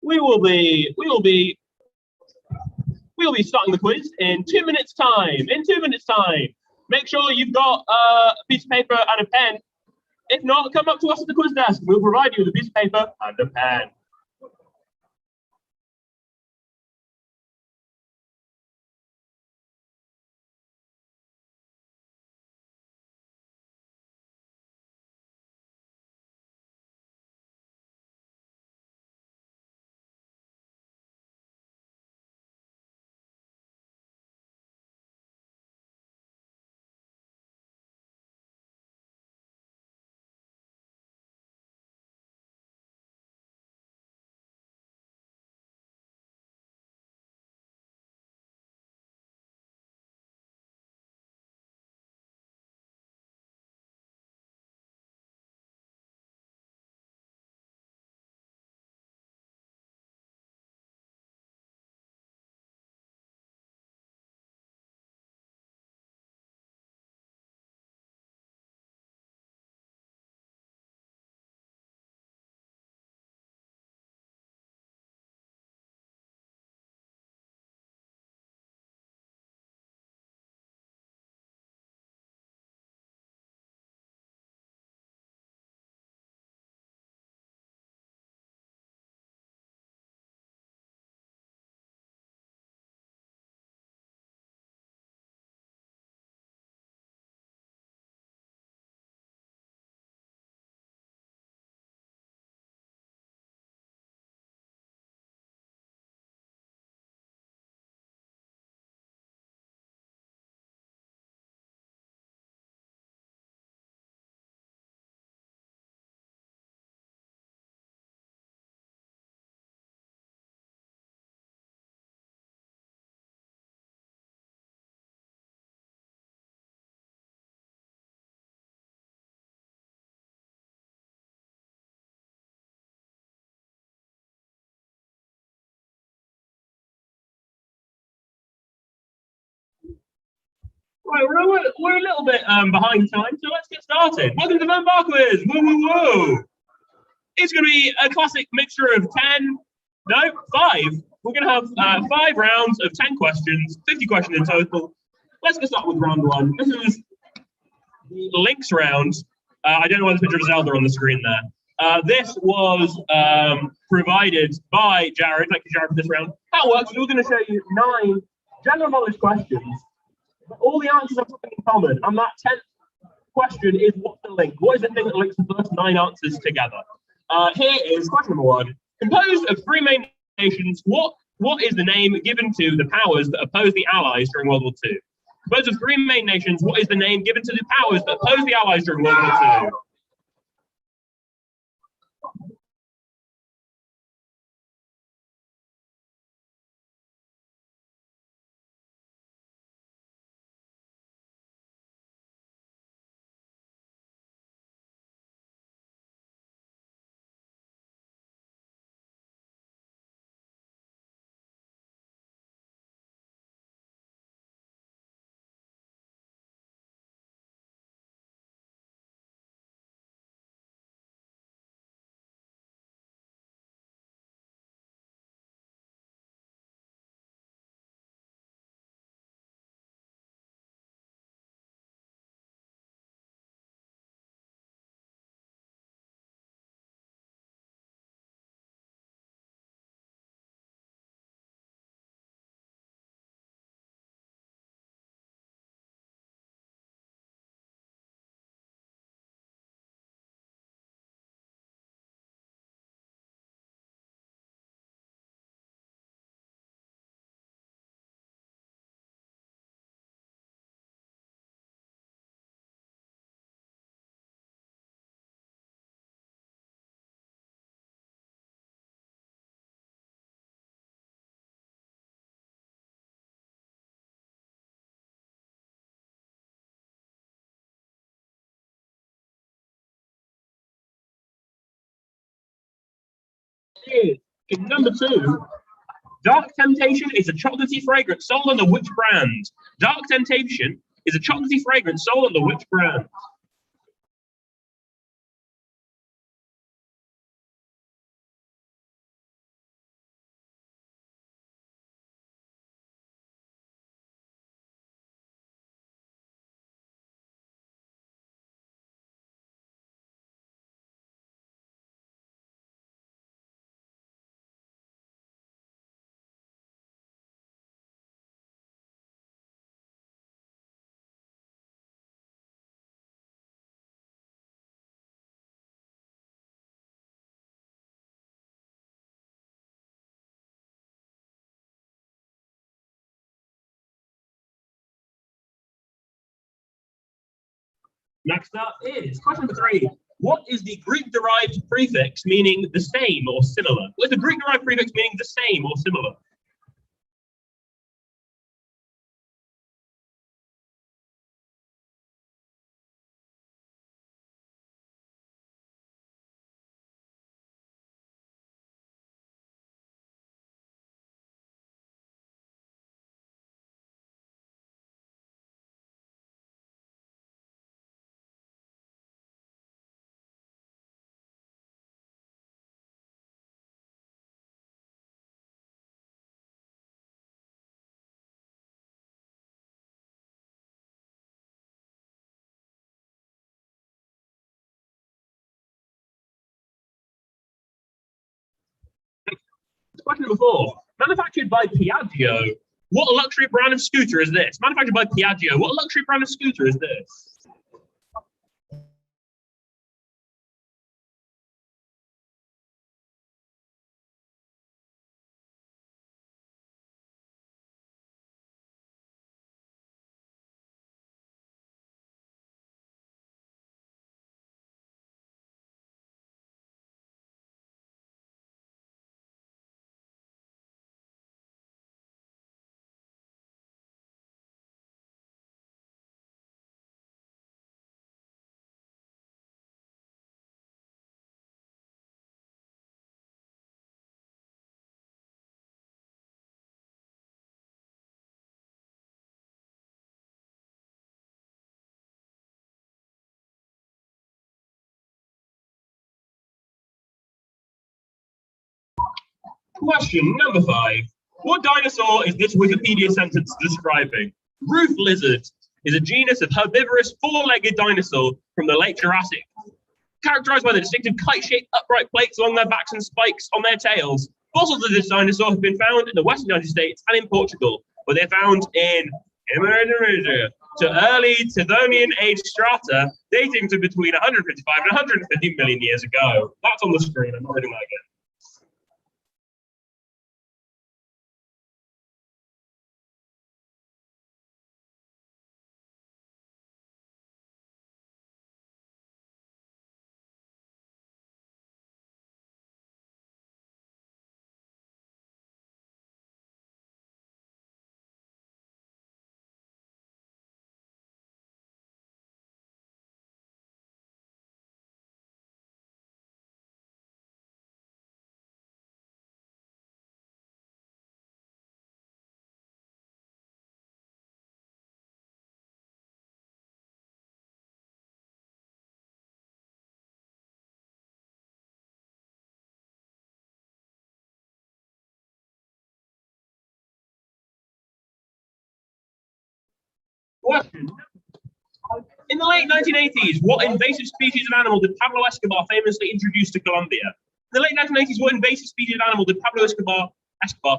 We will be starting the quiz in 2 minutes time. In 2 minutes time, make sure you've got a piece of paper and a pen. If not, come up to us at the quiz desk. We'll provide you with a piece of paper and a pen. Right, we're a little bit behind time, so let's get started. Welcome to Vern Bar Quiz. Woo, woo, woo. It's going to be a classic mixture of 5. We're going to have 5 rounds of 10 questions, 50 questions in total. Let's get started with round 1. This is the links round. I don't know why there's a picture of Zelda on the screen there. This was provided by Jared. Thank you, Jared, for this round. How it works is we're going to show you 9 general knowledge questions. All the answers have something in common, and that 10th question is what's the link? What is the thing that links the first 9 answers together? Here is question number 1. Composed of 3 main nations, what is the name given to the powers that opposed the Allies during World War II? Composed of 3 main nations, what is the name given to the powers that opposed the Allies during World War II? In number 2, Dark Temptation is a chocolatey fragrance sold under which brand? Dark Temptation is a chocolatey fragrance sold under which brand? Next up is question number 3. What is the Greek-derived prefix meaning the same or similar? What is the Greek-derived prefix meaning the same or similar? Question number 4. Manufactured by Piaggio. What luxury brand of scooter is this? Manufactured by Piaggio. What luxury brand of scooter is this? Question number 5. What dinosaur is this Wikipedia sentence describing? Roof lizard is a genus of herbivorous four-legged dinosaur from the late Jurassic, characterized by the distinctive kite-shaped upright plates along their backs and spikes on their tails. Fossils of this dinosaur have been found in the western United States and in Portugal, where they're found in Indonesia to early Devonian age strata dating to between 155 and 150 million years ago. That's on the screen. I'm not reading that again. Question. In the late 1980s, what invasive species of animal did Pablo Escobar famously introduce to Colombia? In the late 1980s, what invasive species of animal did Pablo Escobar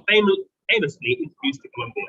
famously introduce to Colombia?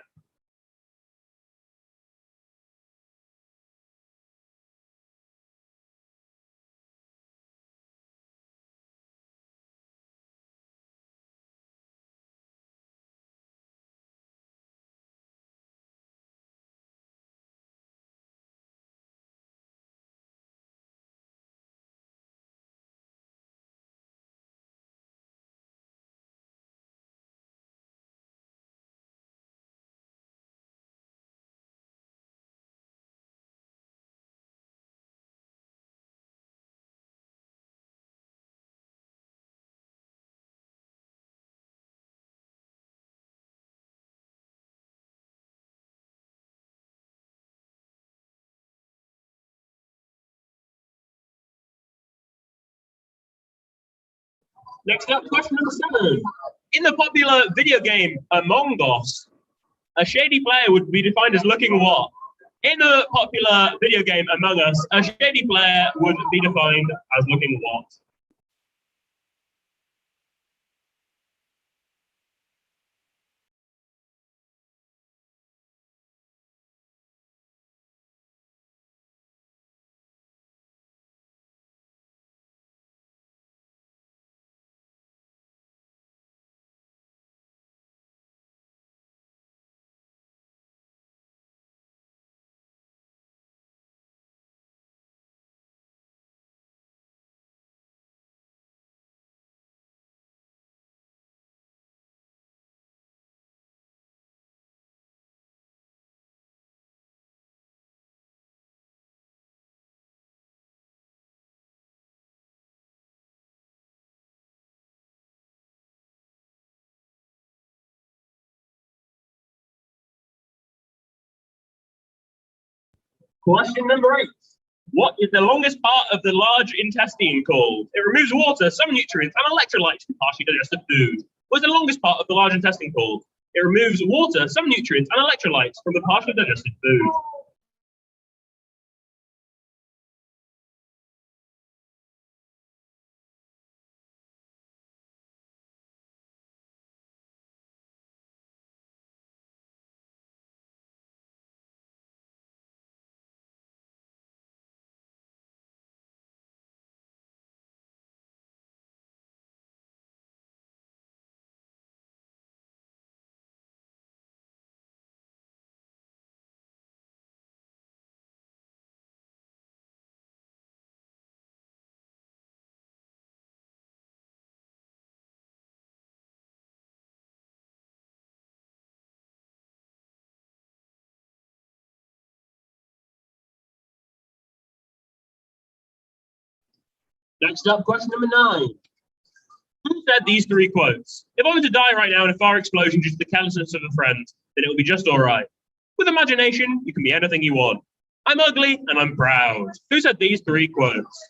Next up, question number 7. In the popular video game Among Us, a shady player would be defined as looking what? In the popular video game Among Us, a shady player would be defined as looking what? Question number 8. What is the longest part of the large intestine called? It removes water, some nutrients, and electrolytes from partially digested food. What is the longest part of the large intestine called? It removes water, some nutrients, and electrolytes from the partially digested food. Next up, question number 9. Who said these 3 quotes? If I were to die right now in a fire explosion due to the carelessness of a friend, then it will be just all right. With imagination, you can be anything you want. I'm ugly and I'm proud. Who said these 3 quotes?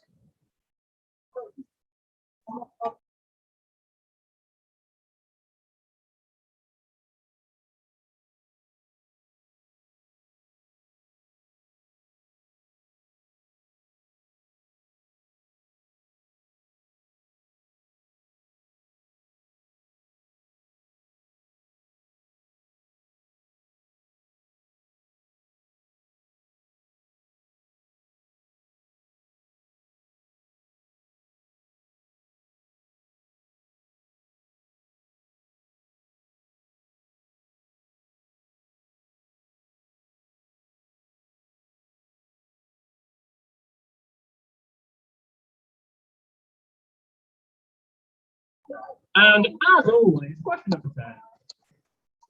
And as always, question number 10.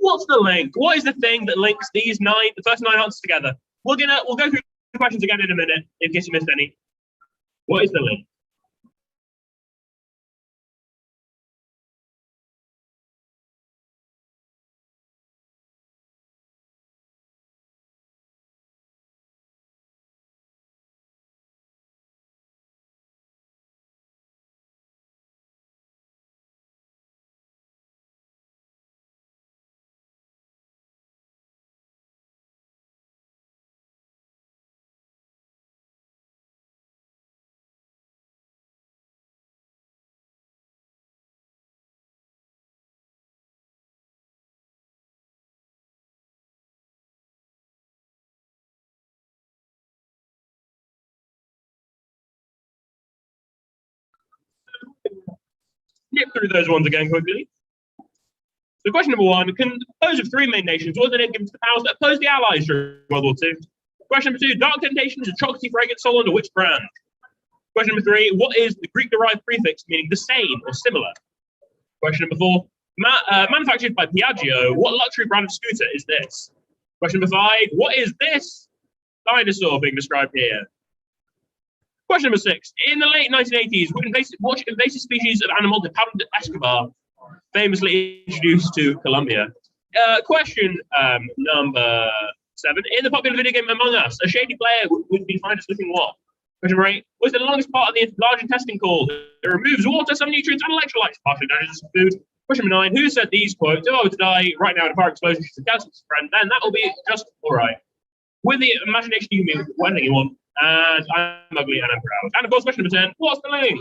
What's the link? What is the thing that links these the first 9 answers together? We'll go through the questions again in a minute in case you missed any. What is the link? Skip through those ones again quickly. So question number 1, composed of 3 main nations, what was the name given to the powers that opposed the Allies during World War II? Question number 2, Dark Temptation is a chocolaty fragrance sold under which brand? Question number 3, what is the Greek-derived prefix meaning the same or similar? Question number 4, manufactured by Piaggio, what luxury brand of scooter is this? Question number 5, what is this dinosaur being described here? Question number 6, in the late 1980s, which invasive species of animal did Pablo Escobar famously introduced to Colombia? Question number 7, in the popular video game Among Us, a shady player would be defined as looking what? Question number 8, what is the longest part of the large intestine called? It removes water, some nutrients, and electrolytes, partially digested food. Question number 9, who said these quotes? If I were to die right now in a fire explosion to the cancer's friend, then that will be just all right. With the imagination, you can be anything you want. And I'm ugly and I'm proud. And of course, question number 10, what's the link?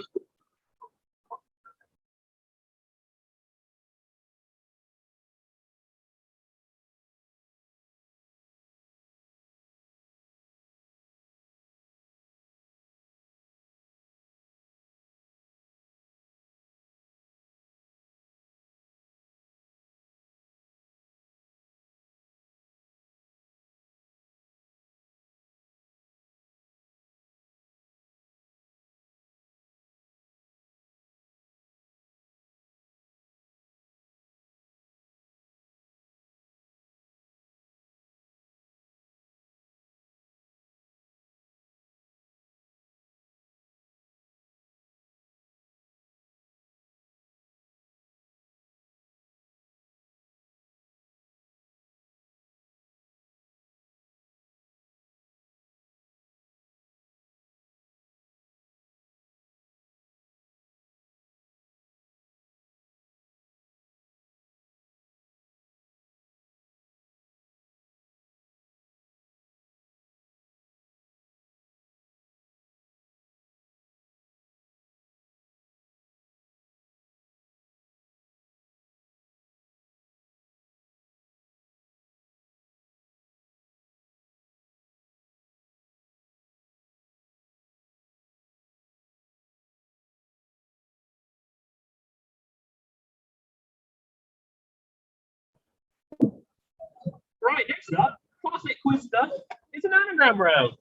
Right, next up, classic quiz stuff. It's an anagram round.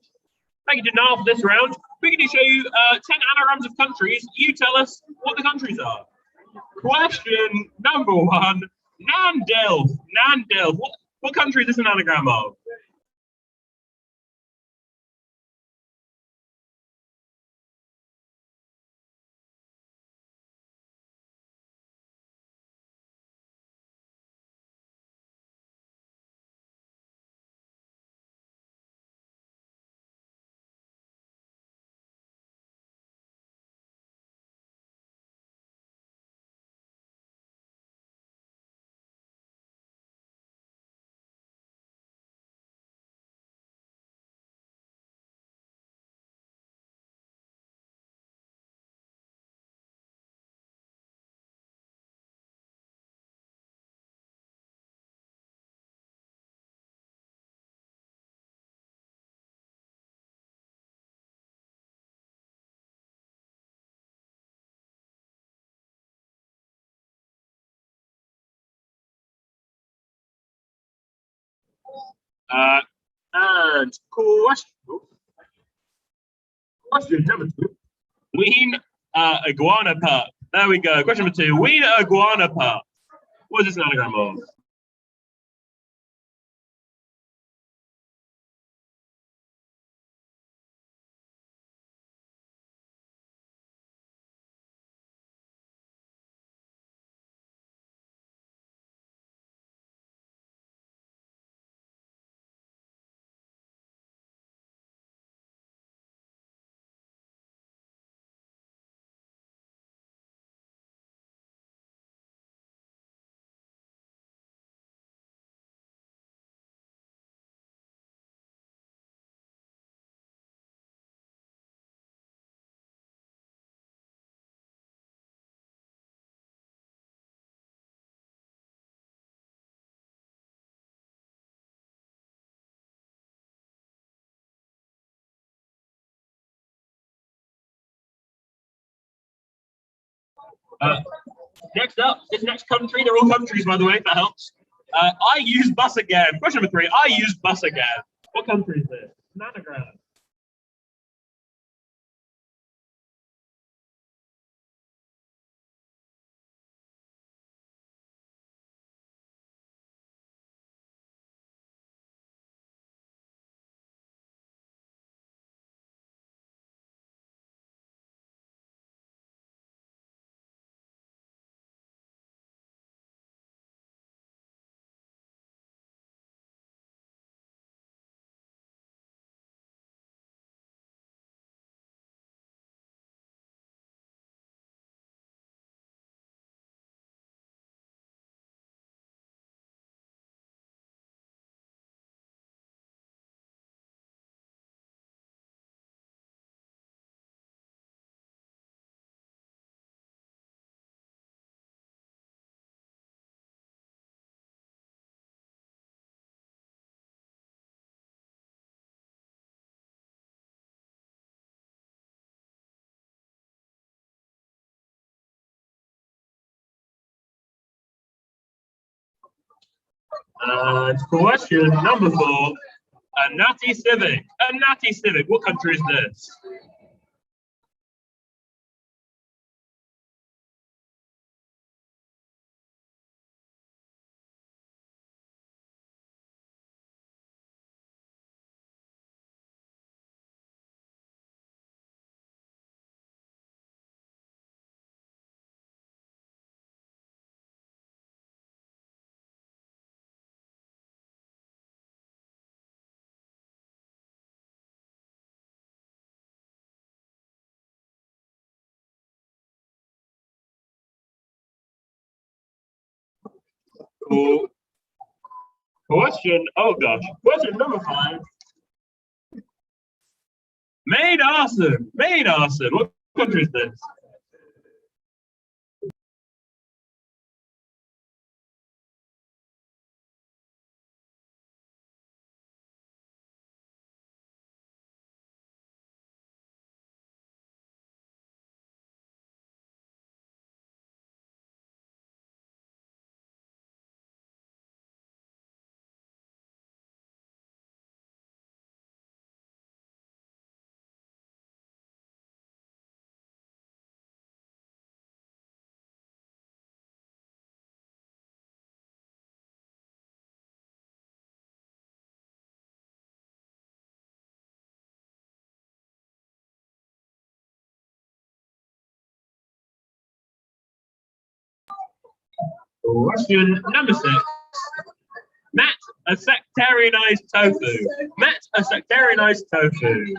Thank you to Niall for this round. We're going to show you 10 anagrams of countries. You tell us what the countries are. Question number one, Nandel. Nandel. What country is this an anagram of? And question number two. Ween iguana pup. There we go. Question number two. Ween iguana pup. What is this an anagram of? Next up, this next country, they're all countries, by the way, if that helps. I use bus again. Question number three, I use bus again. What country is this? An anagram. Question number four, a natty civic. A natty civic, what country is this? Cool. Question, oh gosh, question number five. Maid arson. Maid arson. What country is this? Question number 6. Matt, a sectarianized tofu. Matt, a sectarianized tofu.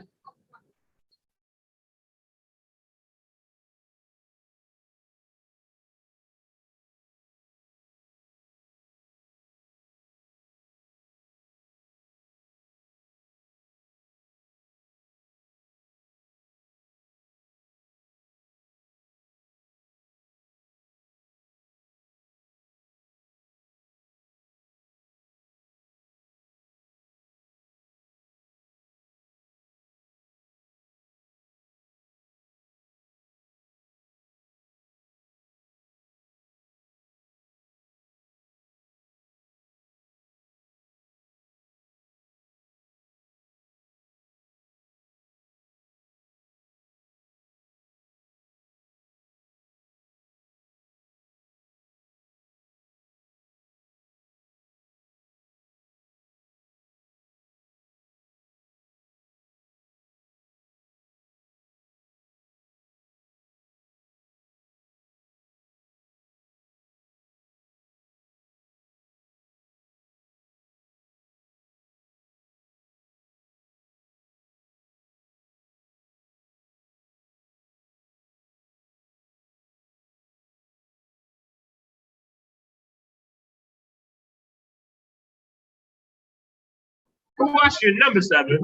Question number 7.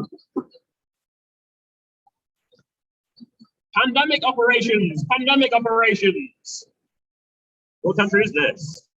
Pandemic operations. Pandemic operations. What country is this?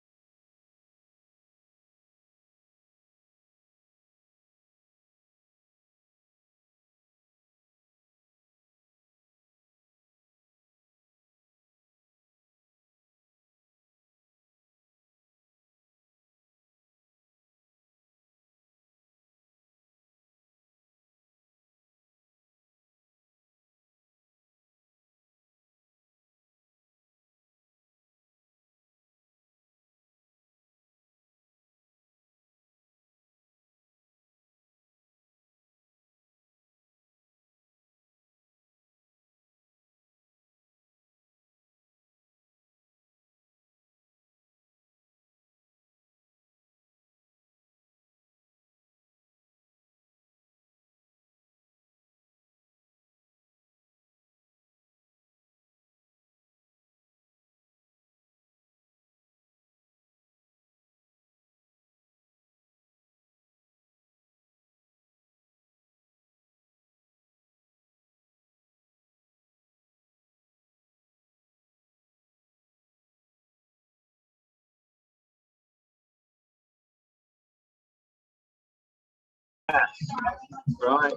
Right.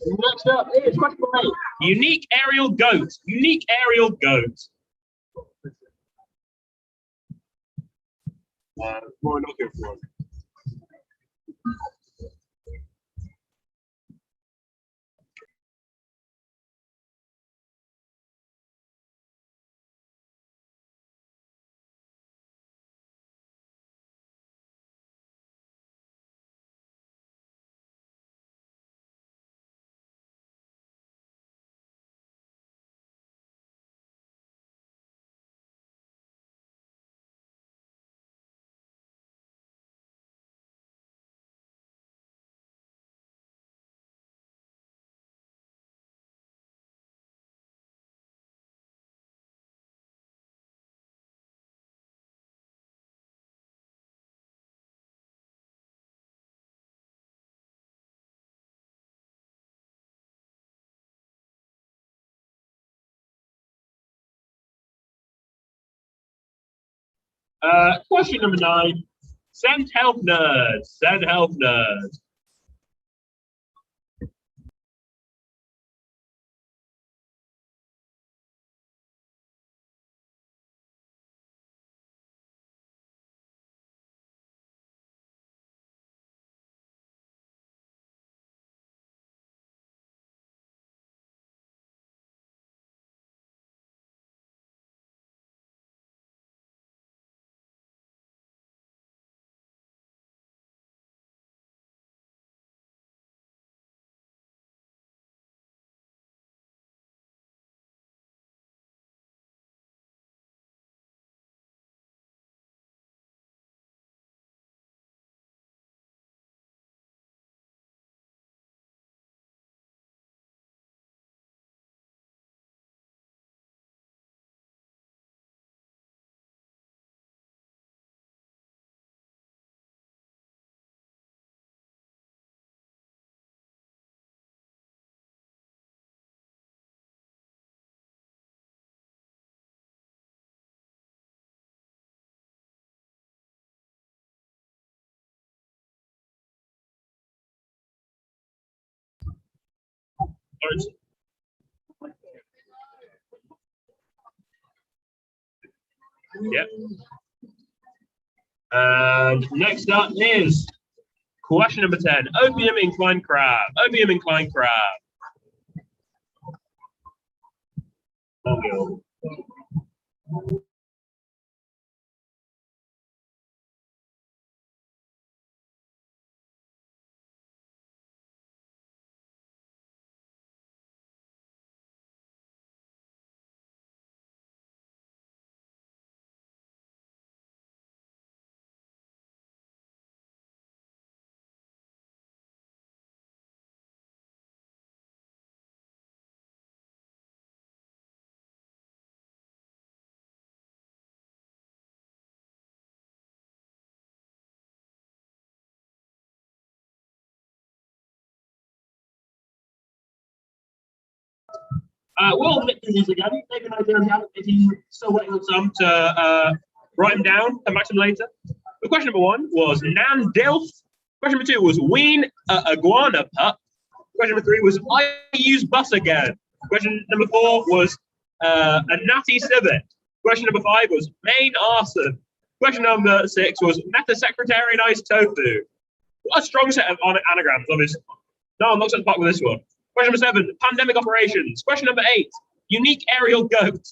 Next up is question 8. Unique aerial goat. Unique aerial goat. More looking for. Question number 9. Send help nerd. Send help nerd. Yep. And next up is question number 10. Opium inclined crab. Opium inclined crab. Oh, we'll nip through these again. Maybe an idea if you're still waiting on some to write them down, come back to them later. But question number 1 was Nan Dilf. Question number 2 was Ween Iguana Pup. Question number 3 was I use bus again. Question number 4 was a natty civet. Question number 5 was main arson. Question number 6 was meta secretarianized tofu. What a strong set of anagrams, obviously. No one looks at the back with this one. Question number 7, pandemic operations. Question number 8, unique aerial goat.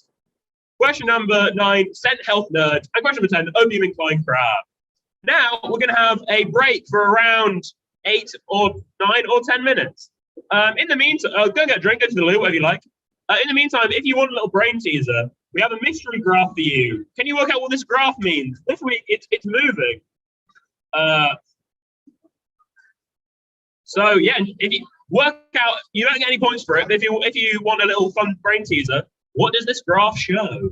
Question number 9, scent health nerd. And question number 10, opium inclined crab. Now we're going to have a break for around 8 or 9 or 10 minutes. In the meantime, go and get a drink, go to the loo, whatever you like. In the meantime, if you want a little brain teaser, we have a mystery graph for you. Can you work out what this graph means? This week, it's moving. So yeah, if you work out, you don't get any points for it. But if you want a little fun brain teaser, what does this graph show?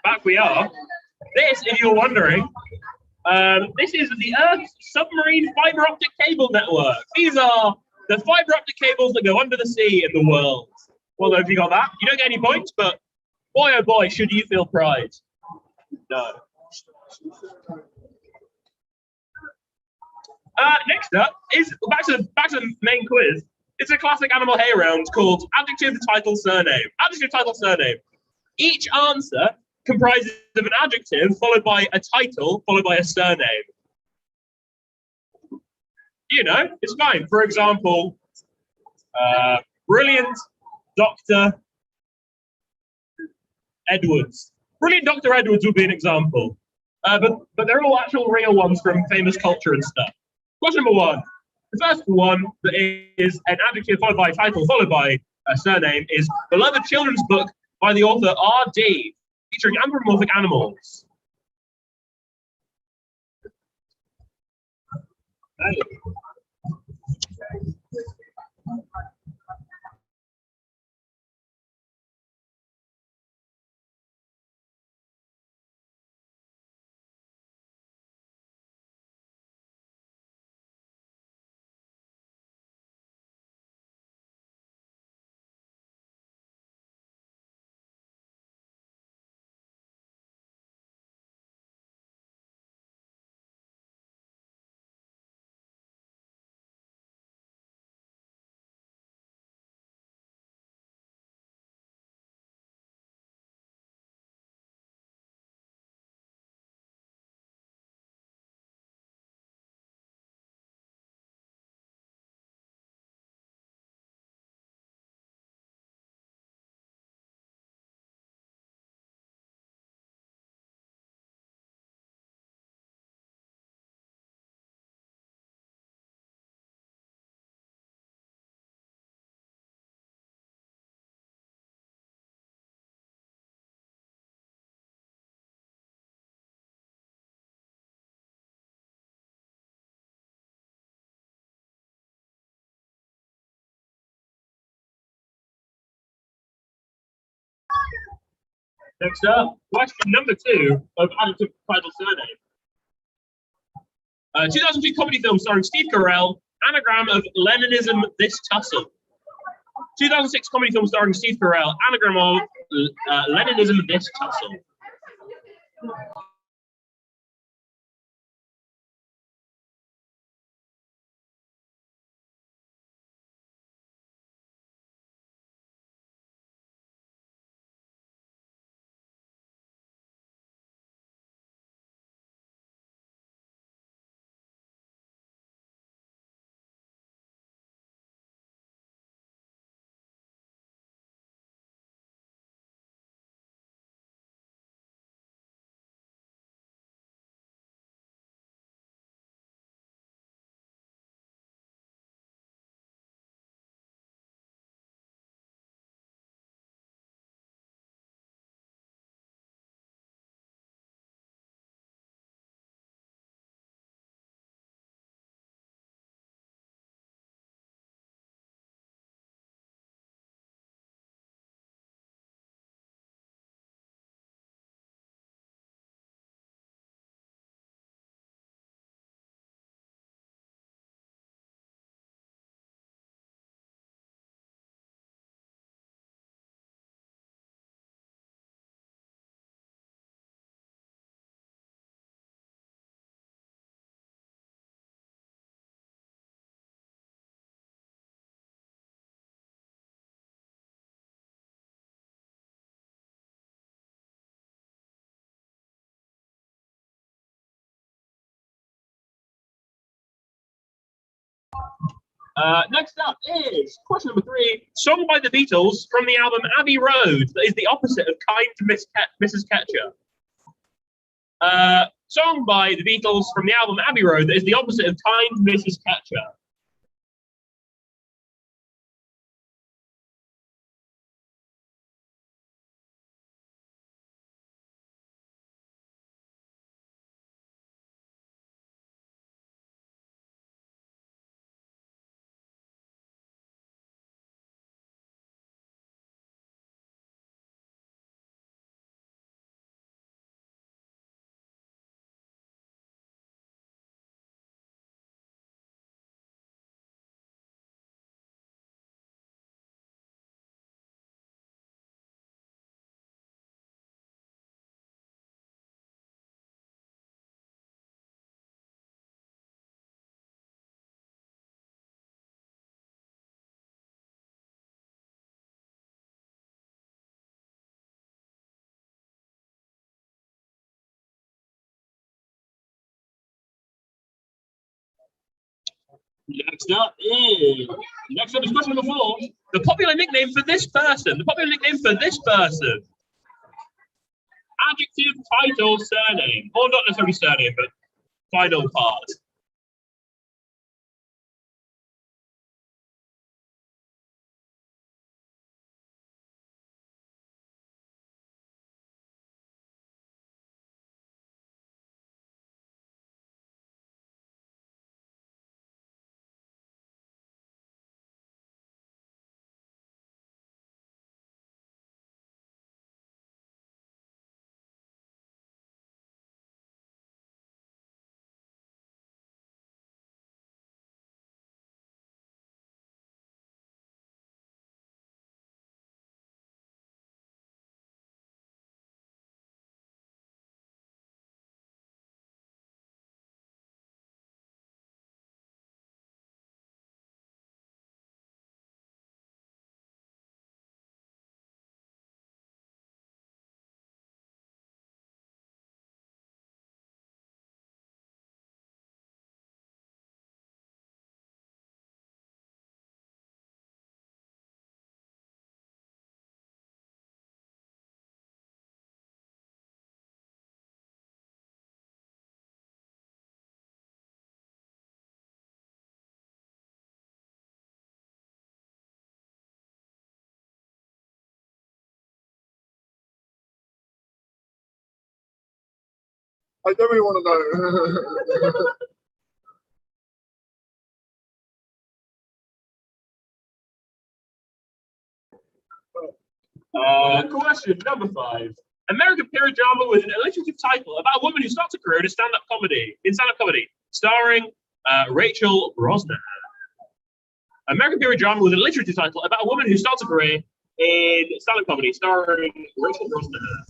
Back we are. This, if you're wondering, this is the Earth's submarine fiber optic cable network. These are the fiber optic cables that go under the sea in the world. Well, if you got that, you don't get any points, but boy, oh boy, should you feel pride. No. Next up is back to the main quiz. It's a classic animal hay round called adjective, title, surname. Adjective, title, surname. Each answer comprises of an adjective followed by a title followed by a surname. You know, it's fine. For example, brilliant Dr. Edwards. Brilliant Dr. Edwards would be an example. But they're all actual real ones from famous culture and stuff. Question number one. The first one that is an adjective followed by a title followed by a surname is Beloved Children's Book by the author R.D. featuring anthropomorphic animals. Next up, question number 2 of adjective, title, surname. 2002 comedy film starring Steve Carrell, Anagram of Leninism, This Tussle. 2006 comedy film starring Steve Carell, Anagram of Leninism, This Tussle. Next up is question number 3, song by the Beatles from the album Abbey Road that is the opposite of Kind Mrs. Catcher. Song by the Beatles from the album Abbey Road that is the opposite of Kind Mrs. Catcher. Next up is question number 4. The popular nickname for this person. The popular nickname for this person. Adjective, title, surname. Or not necessarily surname, but final part. I don't really want to know. Question number 5. American period drama with an alliterative title about a woman who starts a career in stand-up comedy. Starring Rachel Brosnahan. American period drama with an alliterative title about a woman who starts a career in stand-up comedy, starring Rachel Brosnahan.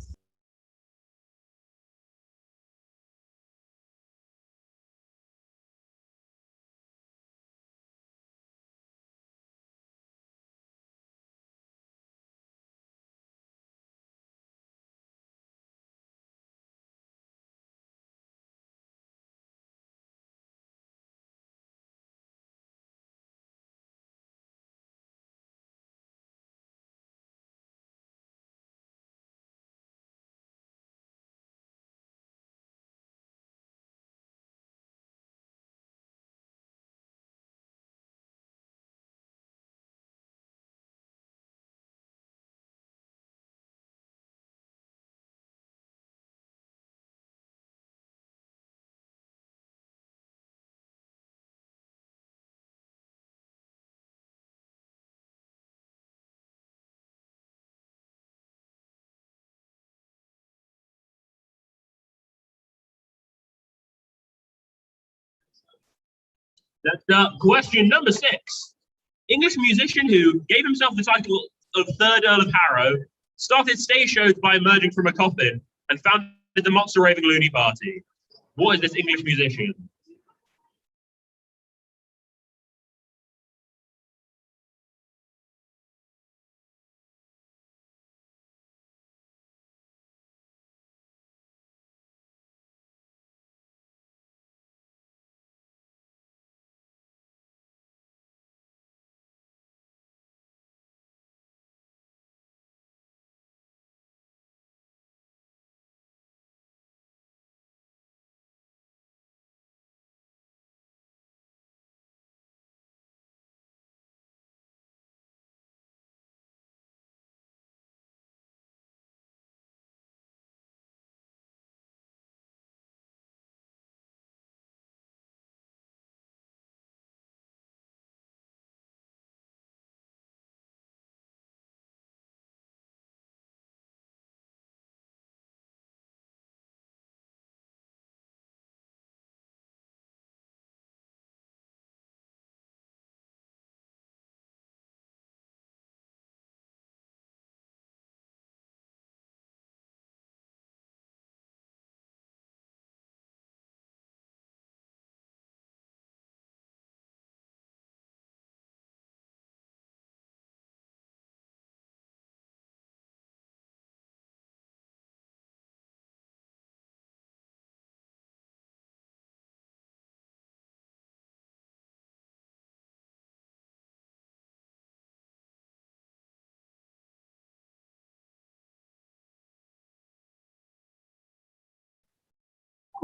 Question number 6. English musician who gave himself the title of Third Earl of Harrow started stage shows by emerging from a coffin and founded the monster Raving Loony Party. What is this English musician?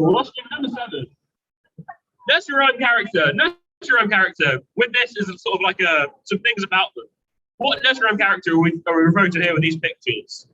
Question number 7. Nursery rhyme character. Nursery rhyme character. With this is sort of like some things about them. What nursery rhyme character are we referring to here with these pictures?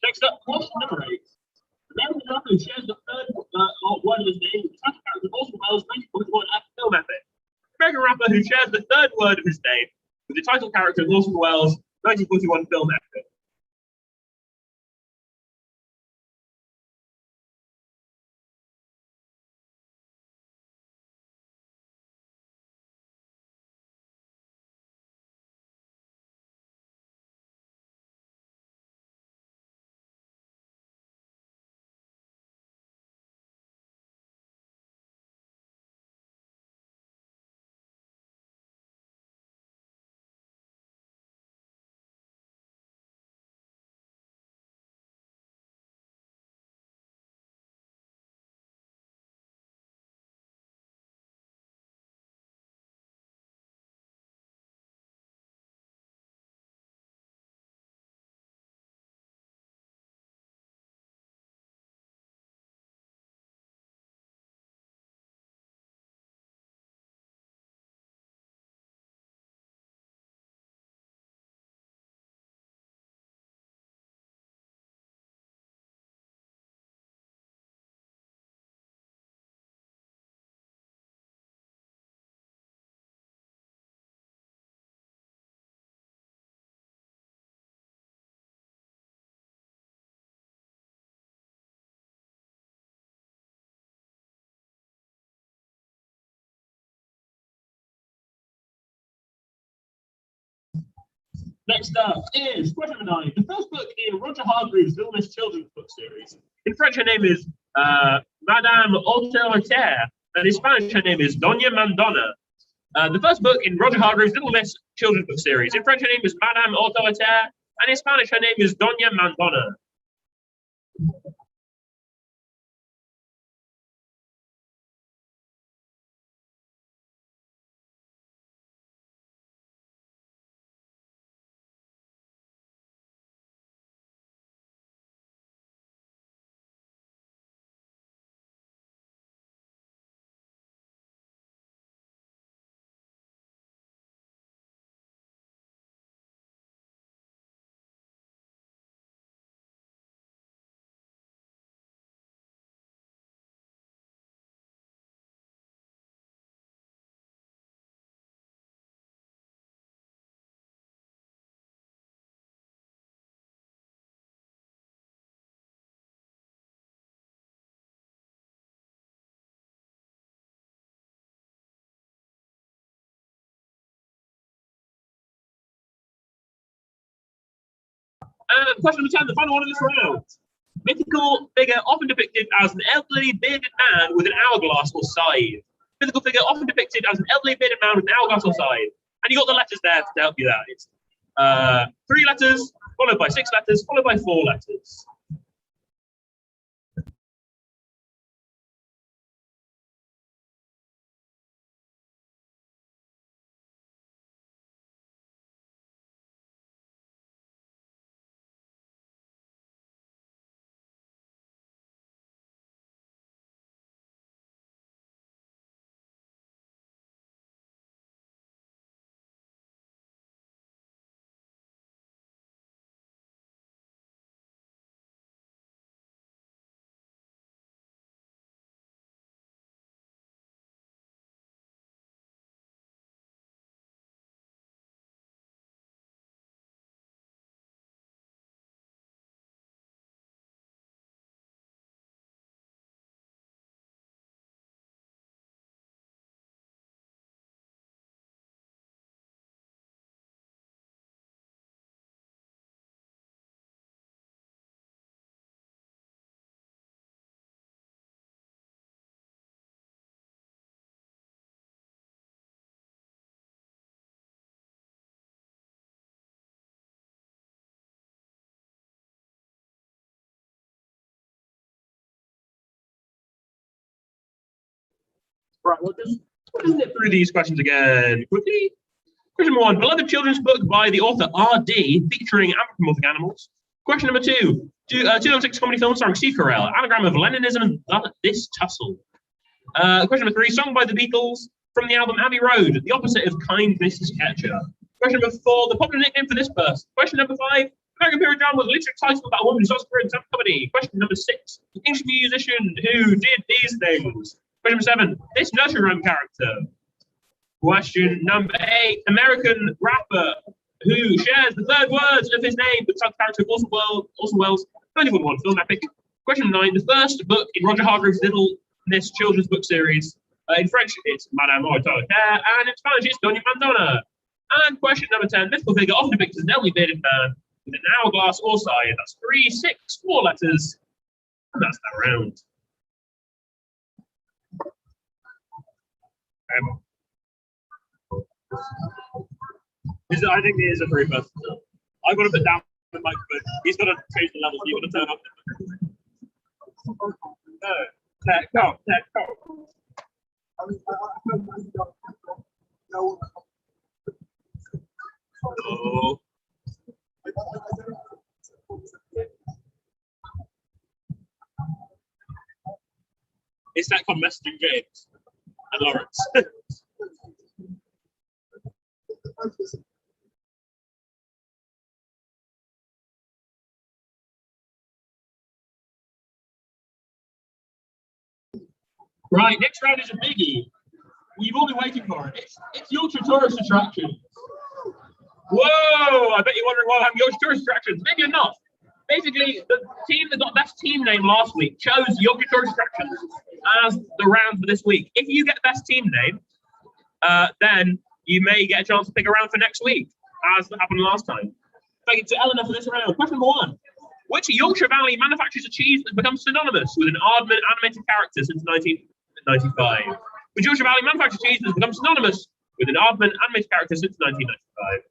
Next up, question number 8. Remember the rapper who shares the third word of his name with the title character Orson Welles' 1941 film epic. American rapper who shares the third word of his name with the title character Orson Welles' 1941 film epic. Next up is question number 9. The first book in Roger Hargreaves Little Miss children's book series. In French, her name is Madame Autoritaire, and in Spanish, her name is Doña Mandona. The first book in Roger Hargreaves Little Miss children's book series. In French, her name is Madame Autoritaire, and in Spanish, her name is Doña Mandona. And question number 10, the final one of this round. Mythical figure often depicted as an elderly bearded man with an hourglass or scythe. Mythical figure often depicted as an elderly bearded man with an hourglass or scythe. And you got the letters there to help you out. It's 3 letters, followed by 6 letters, followed by 4 letters. Right, we'll just nip through these questions again quickly. Question number 1, beloved children's book by the author R.D. featuring anthropomorphic animals. Question number 2, 2006 comedy film starring Steve Carrell, anagram of Leninism and this tussle. Question number 3, song by the Beatles from the album Abbey Road, the opposite of Kind Mrs. Catcher. Question number 4, the popular nickname for this person. Question number 5, American period drama was literally titled about a woman who starts a career in stand-up comedy. Question number 6, English musician who did these things. Question number 7, this nursery rhyme character. Question number 8, American rapper who shares the third words of his name with the character of Orson Welles, 2041 film epic. Question 9, the first book in Roger Hargreaves Little Miss children's book series. In French, it's Madame Autoritaire, and in Spanish, it's Doña Mandona. And question number 10, mythical figure often depicted as an elderly bearded man with an hourglass or side. That's 3, 6, 4 letters, and that's that round. I think it is a 3 person. I've got to put down the microphone. He's got to change the levels. You've got to turn up. No, Oh. It's that called messaging James and Lawrence. Right, next round is a biggie. We've all been waiting for it. It's Yorkshire tourist attractions. Whoa! I bet you're wondering why I'm Yorkshire tourist attractions. Maybe you're not. Basically, the team that got best team name last week chose Yorkshire tourist attractions as the round for this week. If you get best team name, then you may get a chance to pick a round for next week, as happened last time. Thank you to Eleanor for this round. Question number 1. Which Yorkshire Valley manufactures a cheese that becomes synonymous with an Aardman animated character since 1995? Which Yorkshire Valley manufactures cheese that has become synonymous with an Aardman animated character since 1995?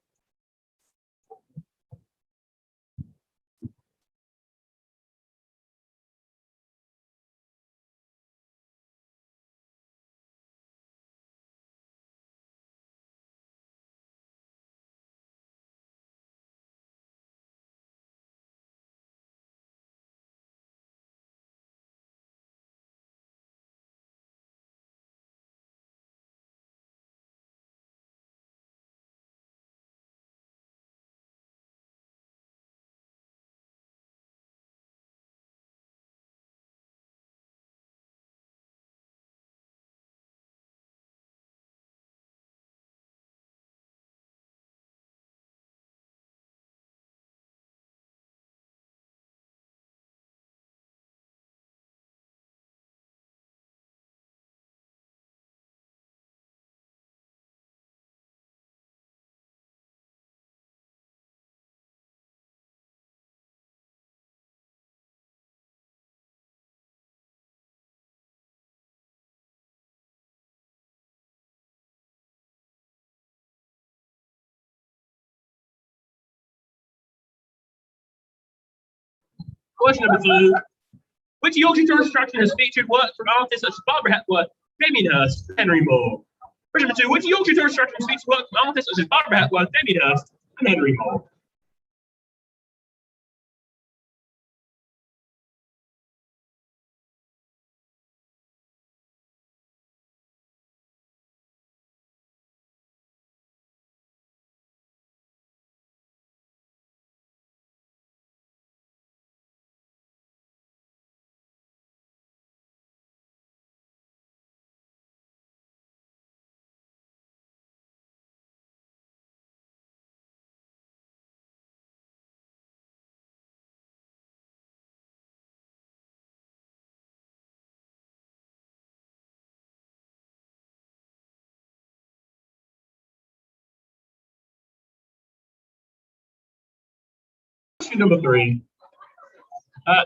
Question number 2. Which Yorkshire tourist attraction has featured work from artists such as Barbara Hepworth, Damien Hirst, and Henry Moore? Question number 2. Which Yorkshire tourist attraction has featured work from artists such as Barbara Hepworth, Damien Hirst, and Henry Moore? Question number 3.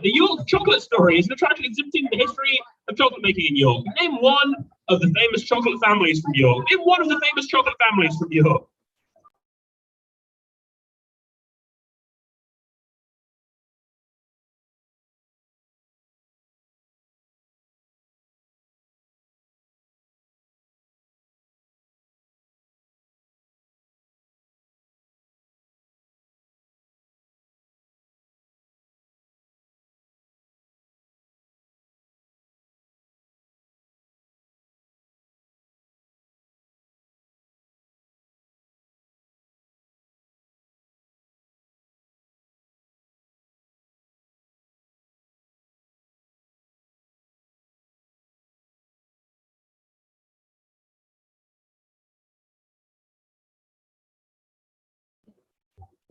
The York chocolate story is an attraction exhibiting the history of chocolate making in York. Name one of the famous chocolate families from York. Name one of the famous chocolate families from York.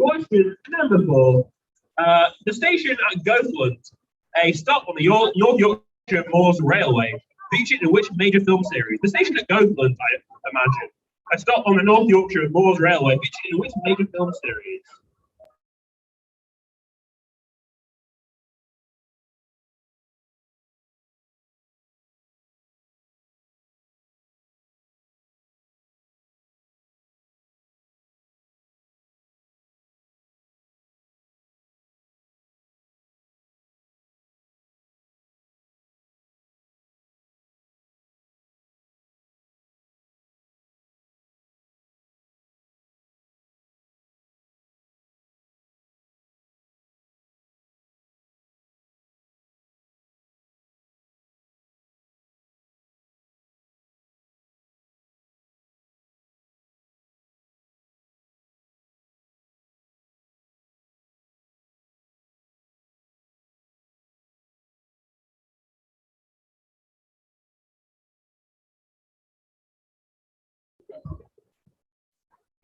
Question number 4. The station at Gothland, a stop on the North Yorkshire Moors Railway, featured in which major film series? The station at Gothland, I imagine. A stop on the North Yorkshire Moors Railway, featured in which major film series?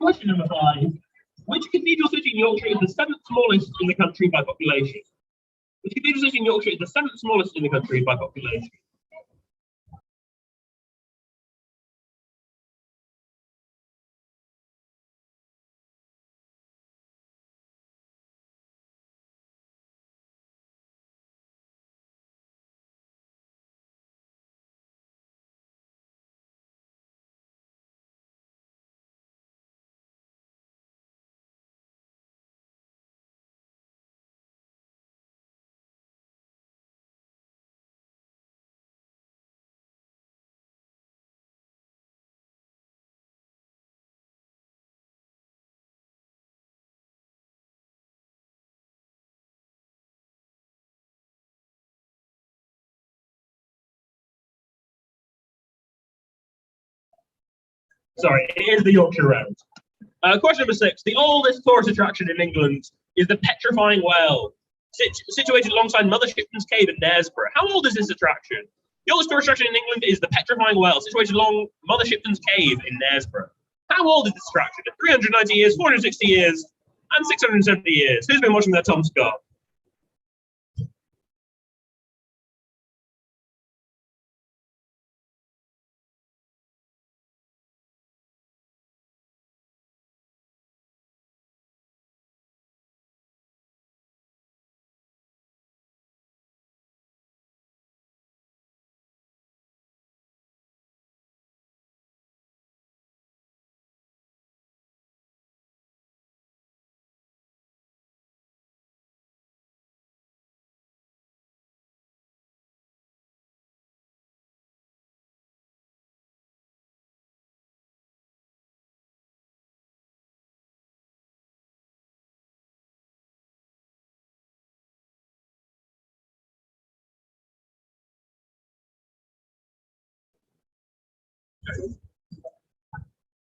Question number 5. Which cathedral city in Yorkshire is the 7th smallest in the country by population? Which cathedral city in Yorkshire is the 7th smallest in the country by population? Sorry, it is the Yorkshire Round. Question number 6. The oldest tourist attraction in England is the Petrifying Well, situated alongside Mother Shipton's Cave in Knaresborough. How old is this attraction? The oldest tourist attraction in England is the Petrifying Well, situated along Mother Shipton's Cave in Knaresborough. How old is this attraction? 390 years, 460 years, and 670 years. Who's been watching that, Tom Scott?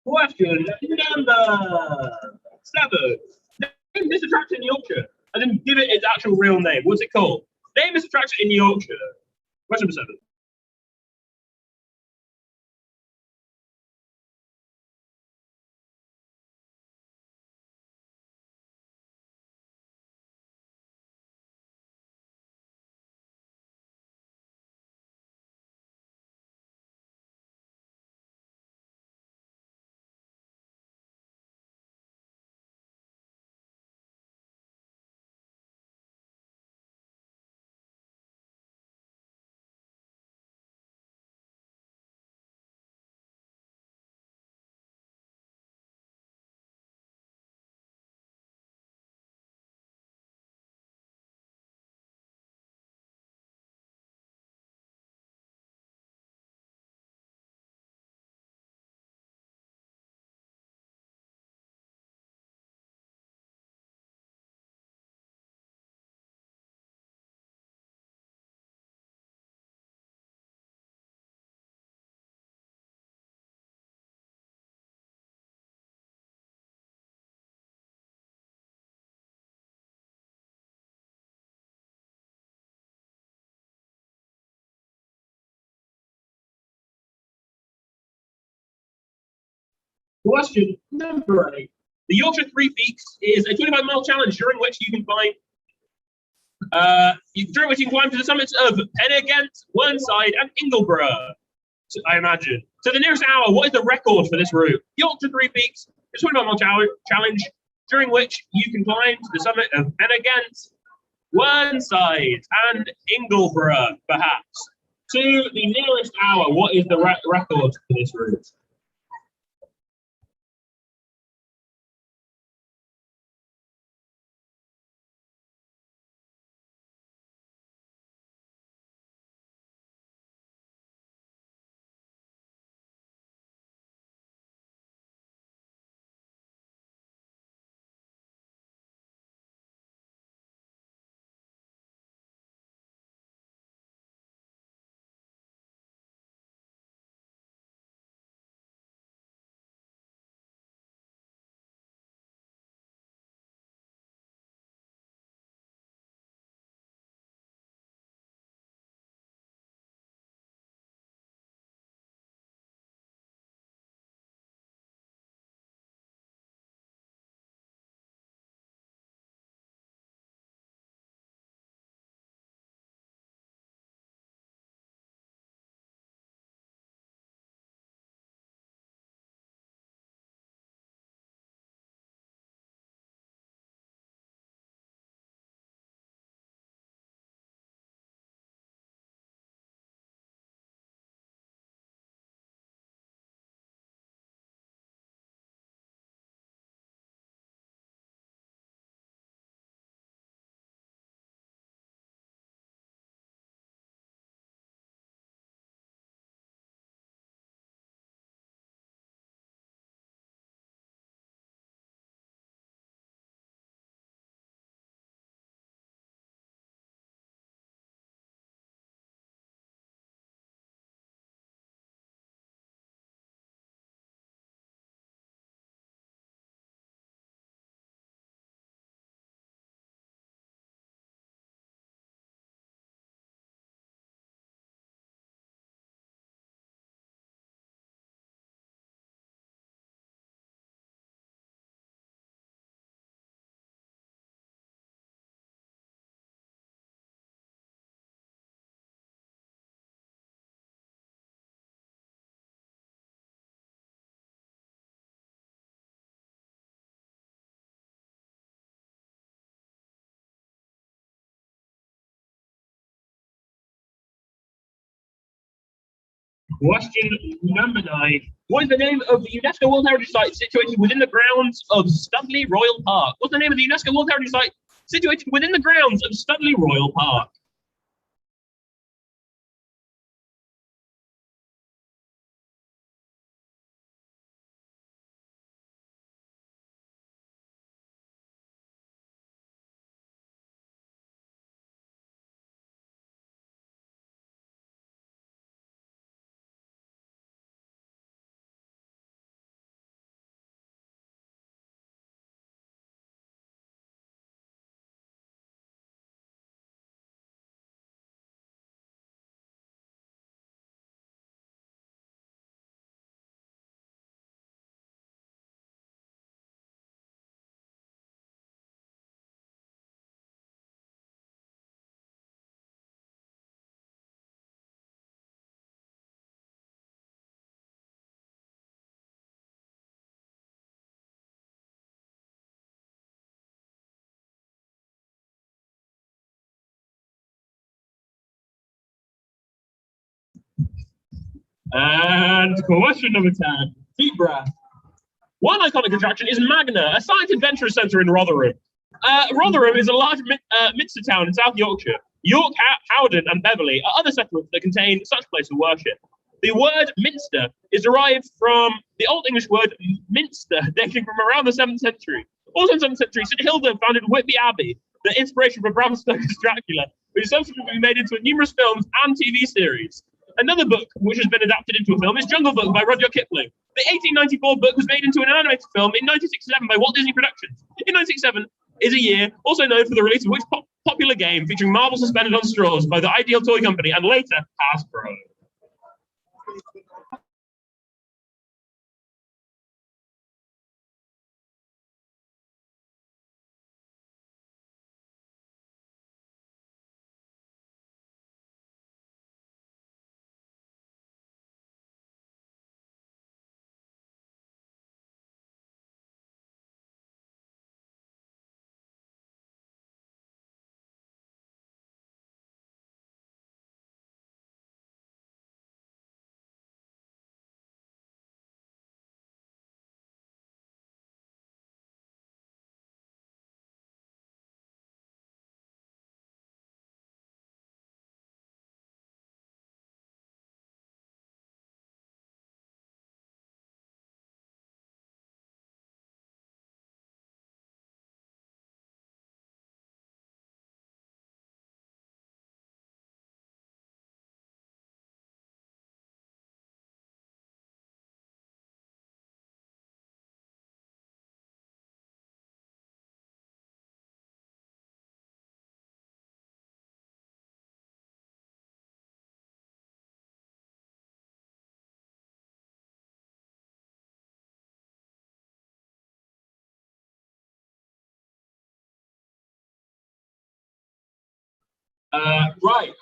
Question number 7. Name this attraction in Yorkshire. And then give it its actual real name. What's it called? Name this attraction in Yorkshire. Question number 7. Question number 8. The Yorkshire Three Peaks is a 25-mile challenge during which you can climb to the summits of Pennegent, Whernside, and Ingleborough. I imagine. So the nearest hour, what is the record for this route? Yorkshire Three Peaks, a 25-mile challenge during which you can climb to the summit of Pennegent, Whernside, and Ingleborough, perhaps. To the nearest hour, what is the record for this route? Question number 9. What is the name of the UNESCO World Heritage Site situated within the grounds of Studley Royal Park? What's the name of the UNESCO World Heritage Site situated within the grounds of Studley Royal Park? And question number 10. Deep breath. One iconic attraction is Magna, a science adventure centre in Rotherham. Rotherham is a large minster town in South Yorkshire. York, Howden, and Beverley are other settlements that contain such places of worship. The word minster is derived from the Old English word minster, dating from around the 7th century. Also in the 7th century, St Hilda founded Whitby Abbey, the inspiration for Bram Stoker's Dracula, which is subsequently made into numerous films and TV series. Another book which has been adapted into a film is Jungle Book by Rudyard Kipling. The 1894 book was made into an animated film in 1967 by Walt Disney Productions. In 1967 is a year also known for the release of which popular game featuring marbles suspended on straws by the Ideal Toy Company and later Hasbro. Right.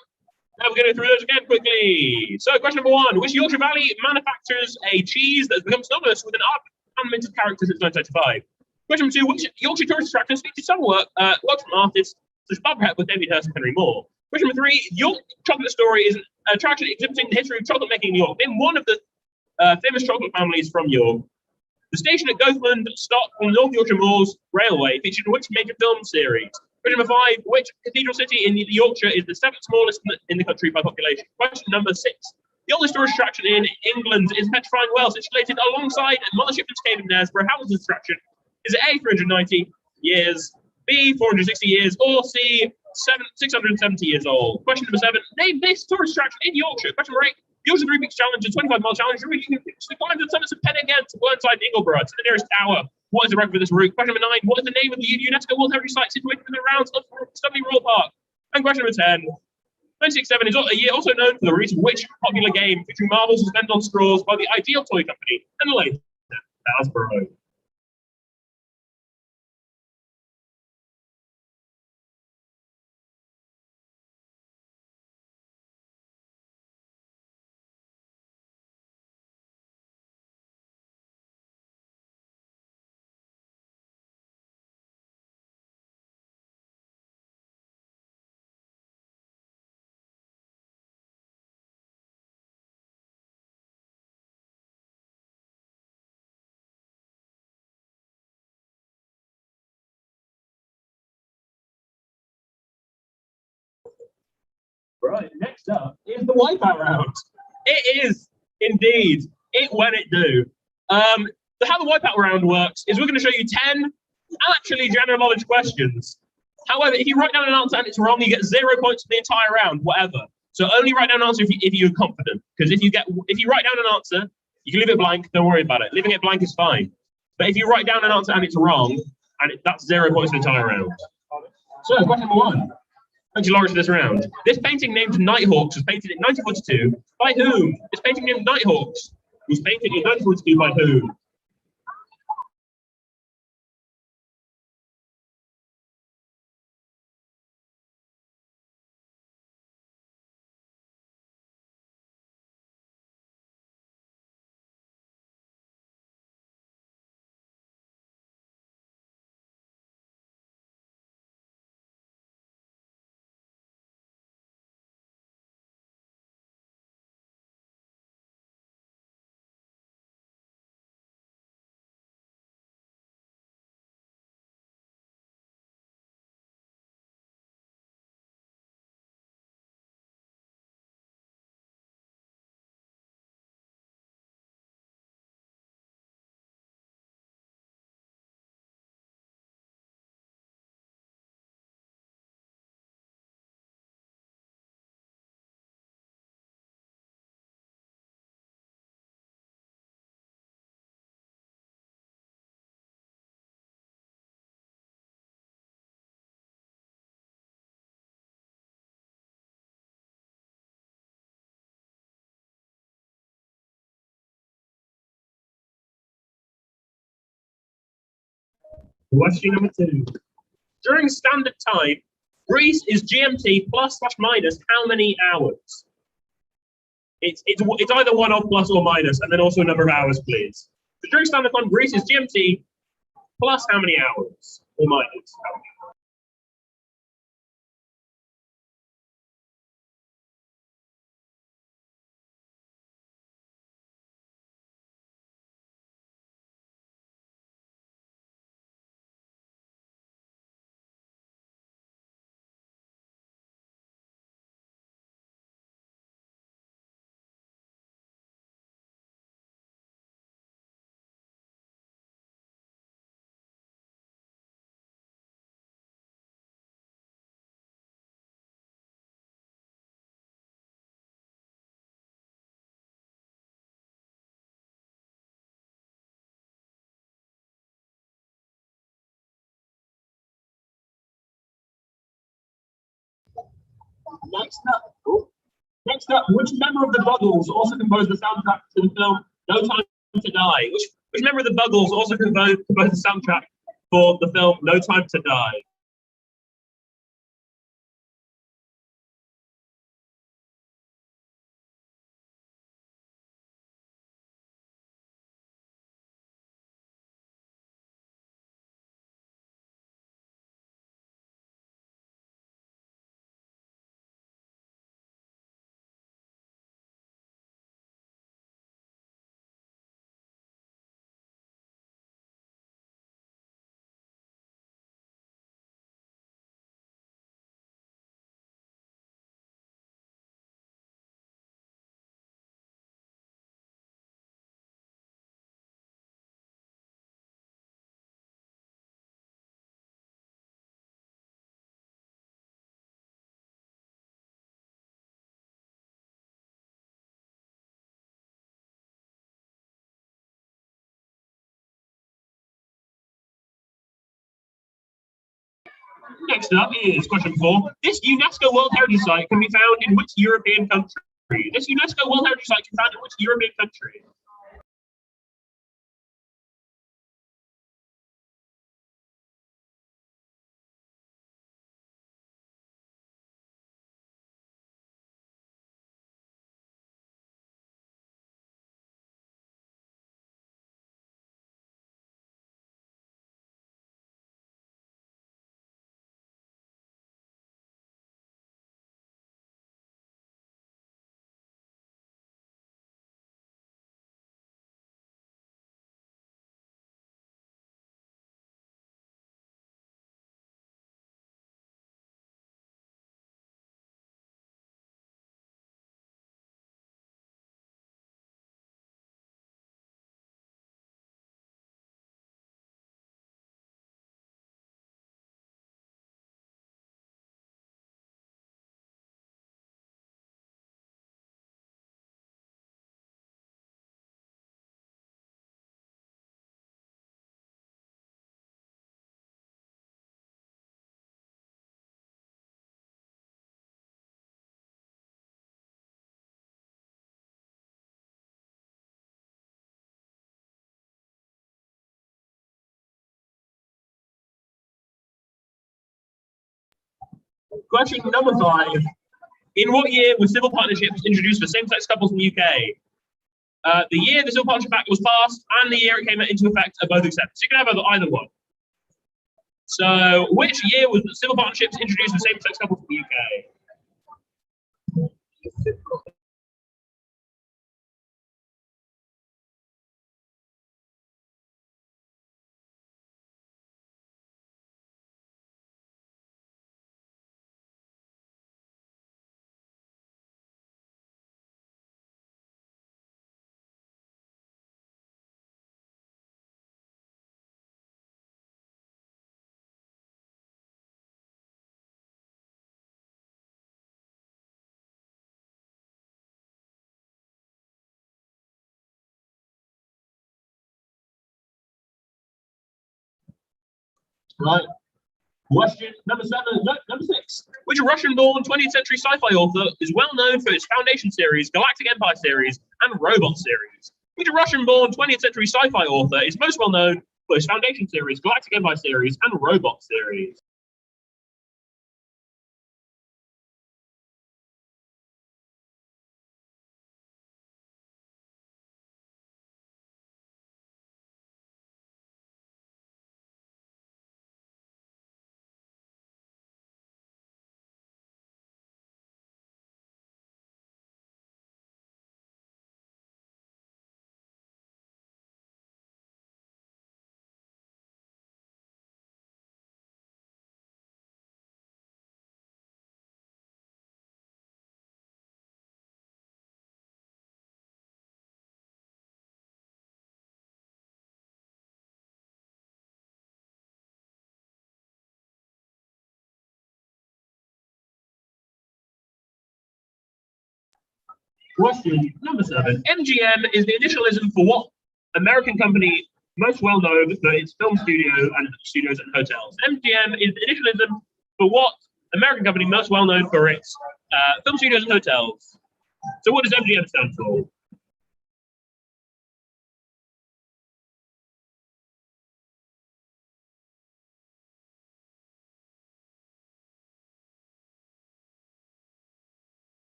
Now we're going to go through those again quickly. So, question number 1. Which Yorkshire Valley manufactures a cheese that has become synonymous with an unminted character since 1935? Question number 2. Which Yorkshire tourist attractions feature some works from artists such as Bob Hep with David Hurst and Henry Moore? Question number 3. York Chocolate Story is an attraction exhibiting the history of chocolate making in York. Name one of the famous chocolate families from York. The station at Goathland stopped on the North Yorkshire Moors Railway featured in which major film series? Question number 5. Which cathedral city in Yorkshire is the 7th smallest in the country by population? Question number 6. The oldest tourist attraction in England is Petrifying Well, situated alongside Mothership and Cave in Knaresborough. How old is this attraction? Is it A, 390 years, B, 460 years, or C, 670 years old? Question number 7. Name this tourist attraction in Yorkshire. Question number 8. Yorkshire 3 Peaks Challenge, a 25-mile challenge. You can climb to the summits of Penn to Burnside and Ingleborough to the nearest tower. What is the record for this route? Question number 9. What is the name of the UNESCO World Heritage Site situated in the grounds of Studley Royal Park? And question number 10. 1967 is a year also known for the release of which popular game featuring marbles suspended on straws by the Ideal Toy Company and later Hasbro? Right, next up is the wipeout round. It is indeed it when it do. How the wipeout round works is we're going to show you 10 actually general knowledge questions. However, if you write down an answer and it's wrong, you get 0 points for the entire round, whatever. So only write down an answer if you're confident. Because if you write down an answer, you can leave it blank. Don't worry about it. Leaving it blank is fine. But if you write down an answer and it's wrong, that's 0 points for the entire round. So question number 1. Thank you, Lawrence, for this round. This painting named Nighthawks was painted in 1942 by whom? This painting named Nighthawks was painted in 1942 by whom? Question number 2. During standard time, Greece is GMT plus/minus how many hours? It's either 1 off plus or minus, and then also a number of hours, please. So during standard time, Greece is GMT plus how many hours or minus how many hours? Next up, which member of the Buggles also composed the soundtrack to the film No Time to Die? Which member of the Buggles also composed the soundtrack for the film No Time to Die? Next up is question 4. This UNESCO World Heritage Site can be found in which European country? This UNESCO World Heritage Site can be found in which European country? Question number 5. In what year were civil partnerships introduced for same-sex couples in the UK? The year the Civil Partnership Act was passed and the year it came into effect are both accepted. So you can have either one. So which year was the civil partnerships introduced for same-sex couples in the UK? Right. Question number 7. No, number 6. Which Russian-born 20th century sci-fi author is well known for its Foundation series, Galactic Empire series, and Robot series? Which Russian-born 20th century sci-fi author is most well known for its Foundation series, Galactic Empire series, and Robot series? Question number 7. MGM is the initialism for what American company most well known for its film studios and hotels? MGM is the initialism for what American company most well known for its film studios and hotels? So what does MGM stand for?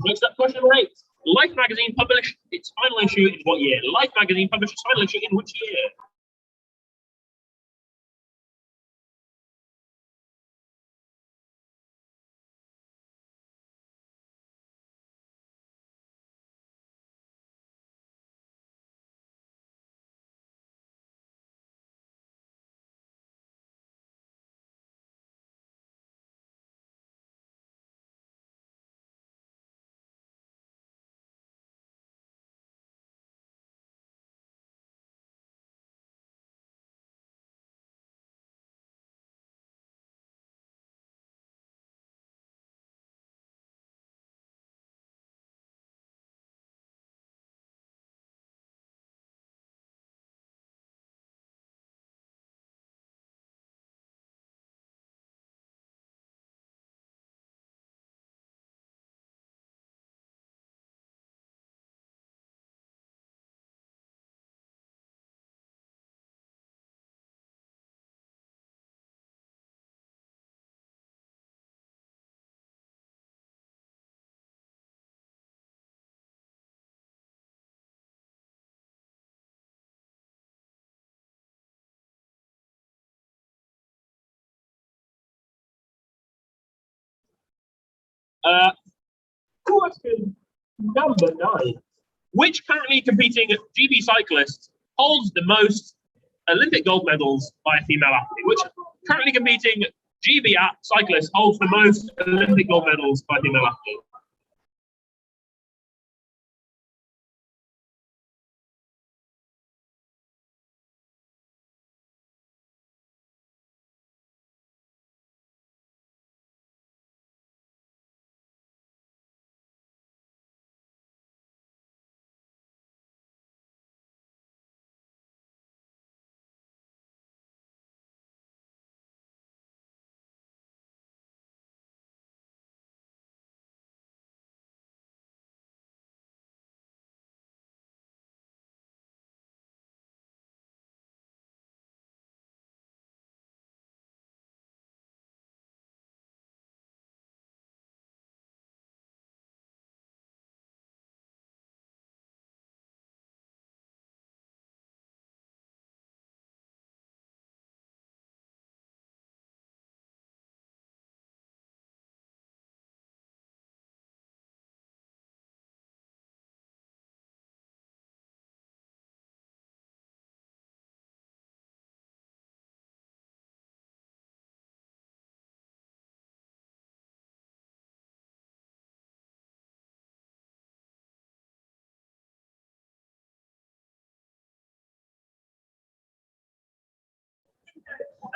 Next up, question number 8. Life magazine published its final issue in what year? Life magazine published its final issue in which year? Question number 9. Which currently competing GB cyclist holds the most Olympic gold medals by a female athlete? Which currently competing GB cyclist holds the most Olympic gold medals by a female athlete?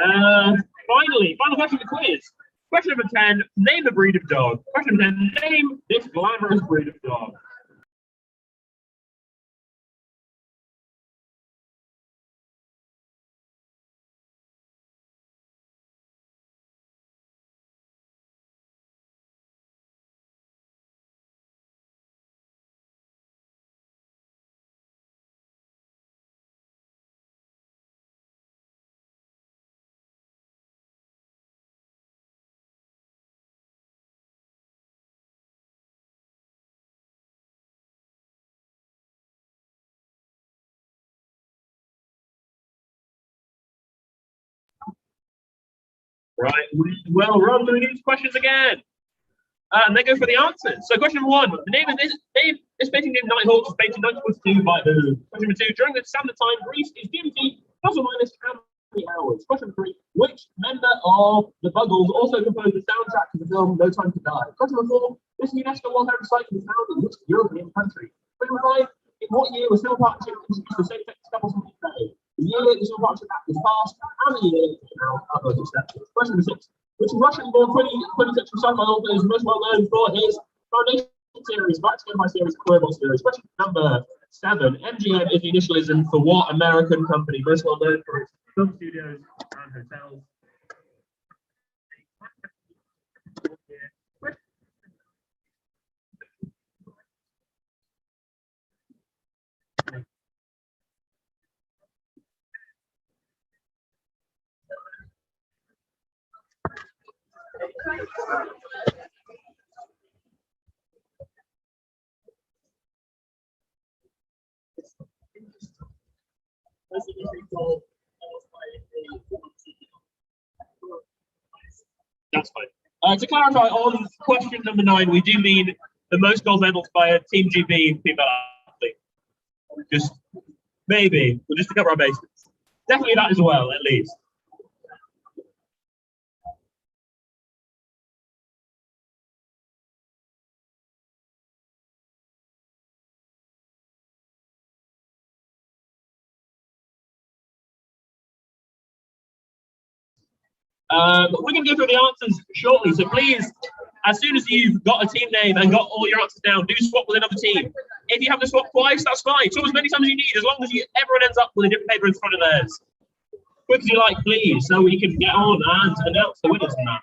Finally, final question of the quiz. Question number 10, name a breed of dog. Question number 10, name this glamorous breed of dog. Right, well, we're on to these questions again. And they go for the answers. So question number 1, the name of this painting named Nighthawk was painted in 1942 by who? Question number 2, during the standard time, Greece is GMT plus or minus how many hours? Question number 3, which member of the Buggles also composed the soundtrack to the film No Time to Die? Question number 4, this UNESCO World Heritage Site was found in which European country? Question number 5, in what year was civil partnership introduced for same-sex couples in the UK? The year the Civil Partnership Act was passed, and the year it came out of those exceptions. Question number 6, which Russian-born 20th century sci-fi author is most well known for his Foundation series, Back to My series, Queerbot series. Question number 7, MGM is the initialism for what American company most well known for its film studios and hotels? That's fine. To clarify, on question number 9, we do mean the most gold medals by a Team GB female athlete. Just maybe, we'll just to cover our bases. Definitely that as well, at least. We can go through the answers shortly, so please, as soon as you've got a team name and got all your answers down, do swap with another team. If you have to swap twice, that's fine. Swap as many times as you need, as long as everyone ends up with a different paper in front of theirs. Quick as you like, please, so we can get on and announce the winners from that.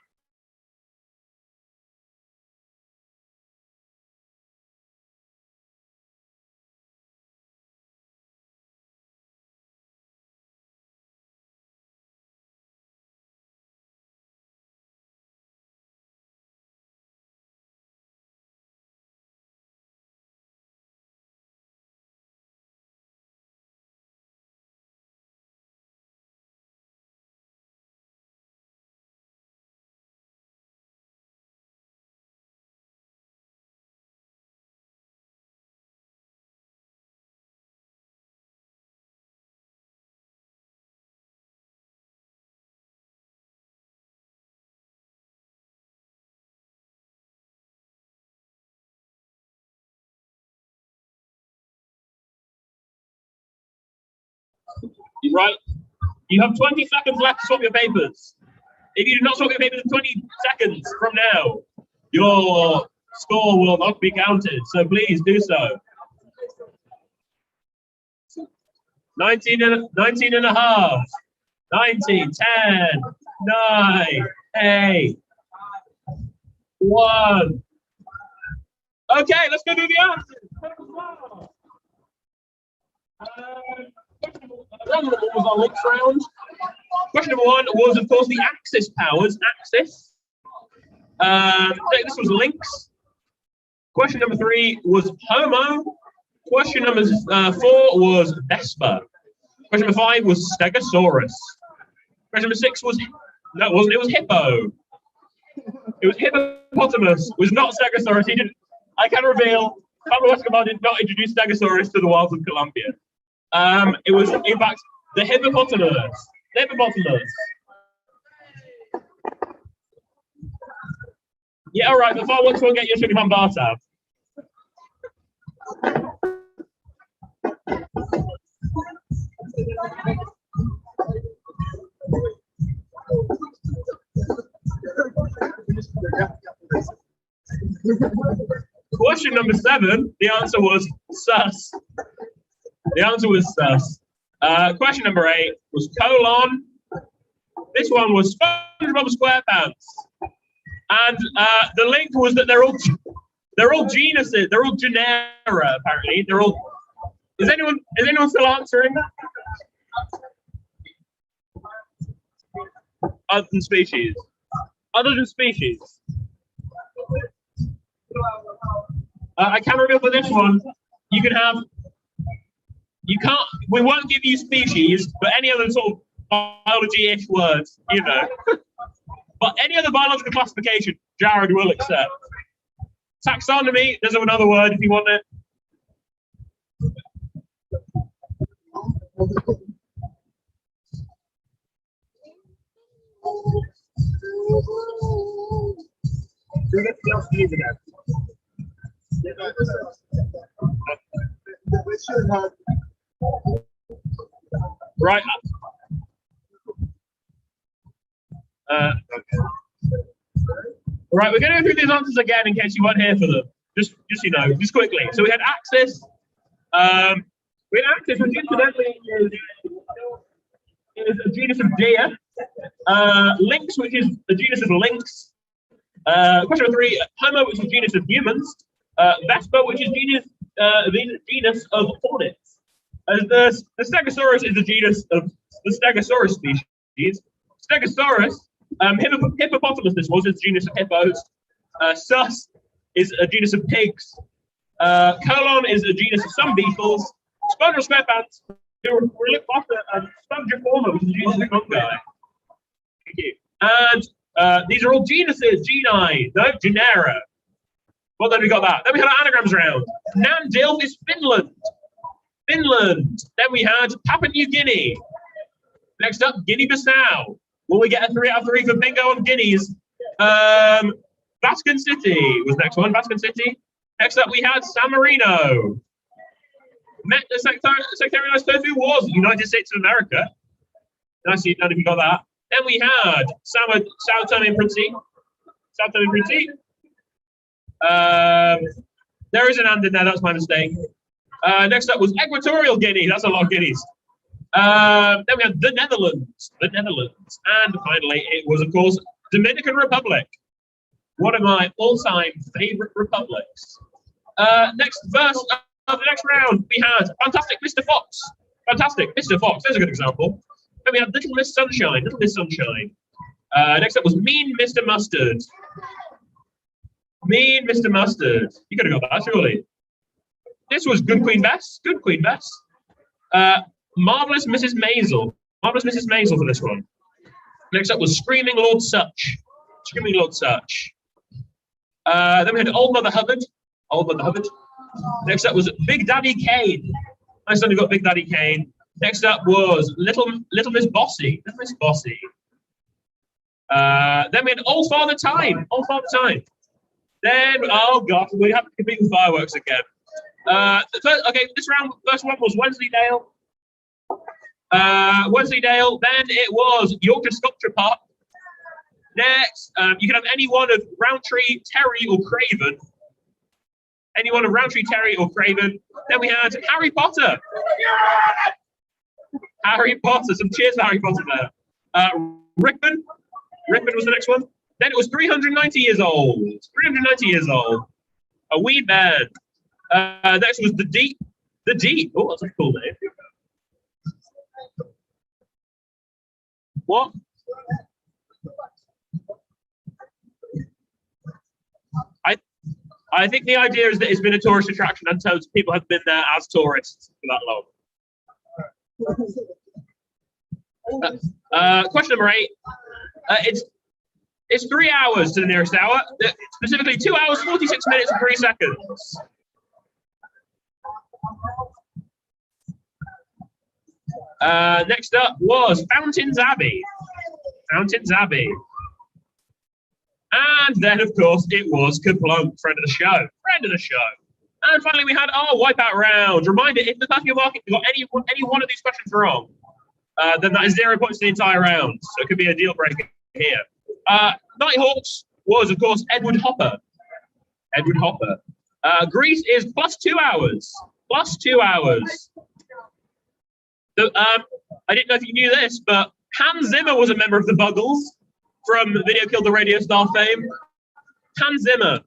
Right, you have 20 seconds left to swap your papers. If you do not swap your papers in 20 seconds from now, your score will not be counted, so please do so. 19 and a half, 19, 10, 9, 8, 1. Okay, let's go do the answers. Round number 1 was our links round. Question number 1 was, of course, the axis powers. Axis. This was links. Question number 3 was homo. Question number 4 was Vespa. Question number 5 was Stegosaurus. Question number 6 was, no, it wasn't. It was hippo. It was hippopotamus. It was not Stegosaurus. He didn't. I can reveal, Pablo Escobar did not introduce Stegosaurus to the wilds of Colombia. It was, in fact, the hippopotamus. The hippopotamus. Yeah, all right. Before I want to get your sugar from Bartab. Question number 7, the answer was sus. The answer was sus. Question number 8 was colon. This one was SpongeBob SquarePants. And the link was that they're all genuses, they're all genera, apparently. They're all. Is anyone still answering that? Other than species. Other than species. I can reveal for this one, you can have. You can't. We won't give you species, but any other sort of biology-ish words, you know. But any other biological classification, Jared will accept. Taxonomy, there's another word if you want it. Right. Right, we're going to go through these answers again in case you weren't here for them. Just you know, just quickly. So we had axis. We had axis, which incidentally is a genus of deer. Lynx, which is a genus of lynx. Question number 3, homo, which is a genus of humans. Vespa, which is genus of hornets. The Stegosaurus is a genus of the Stegosaurus species. Stegosaurus, hippopotamus, this was a genus of hippos. Sus is a genus of pigs. Colon is a genus of some beetles. SpongeBob SquarePants, We look after Sponge Reformer, which is used as a con guy. Thank you. And these are all genuses, geni, no, genera. Well, then we got that. Then we had our anagrams round. Namdilf is Finland. Finland. Then we had Papua New Guinea. Next up, Guinea-Bissau. Will we get a 3 out of 3 for bingo on Guineas? Vatican City was next one. Vatican City. Next up, we had San Marino. Met the Secretariat Tofu was United States of America. Nice, none of you got that. Then we had Sao Tome and Principe. Sao Tome and Principe. There is an and in there. That's my mistake. Next up was Equatorial Guinea. That's a lot of Guineas. Then we had the Netherlands. The Netherlands. And finally, it was, of course, Dominican Republic. One of my all-time favorite republics. Next verse of the next round, we had Fantastic Mr. Fox. Fantastic Mr. Fox. There's a good example. Then we had Little Miss Sunshine. Little Miss Sunshine. Next up was Mean Mr. Mustard. Mean Mr. Mustard. You could have got that, surely. This was Good Queen Bess. Good Queen Bess. Marvelous Mrs. Maisel. Marvelous Mrs. Maisel for this one. Next up was Screaming Lord Such. Screaming Lord Such. Then we had Old Mother Hubbard. Old Mother Hubbard. Next up was Big Daddy Kane. Nice one, we got Big Daddy Kane. Next up was Little Miss Bossy. Little Miss Bossy. Then we had Old Father Time. Old Father Time. Then, oh gosh, we have to compete with fireworks again. Okay, this round, first one was Wensleydale. Wensleydale. Then it was Yorkshire Sculpture Park. Next, you can have any one of Rowntree, Terry, or Craven. Any one of Rowntree, Terry, or Craven. Then we had Harry Potter. Harry Potter. Some cheers for Harry Potter there. Rickman. Rickman was the next one. Then it was 390 years old. 390 years old. A wee band. Next was The Deep. The Deep. Oh, that's a cool name. What? I think the idea is that it's been a tourist attraction and so people have been there as tourists for that long. Question number 8. It's 3 hours to the nearest hour. Specifically 2 hours, 46 minutes, and 3 seconds. Next up was Fountains Abbey. Fountains Abbey. And then, of course, it was Kaplunk, friend of the show. Friend of the show. And finally, we had our wipeout round. Reminder, if the person you're marking got any one of these questions wrong, then that is 0 points to the entire round. So it could be a deal breaker here. Nighthawks was, of course, Edward Hopper. Edward Hopper. Greece is +2 hours. +2 hours. So, I didn't know if you knew this, but Hans Zimmer was a member of the Buggles from Video Killed the Radio Star fame. Hans Zimmer.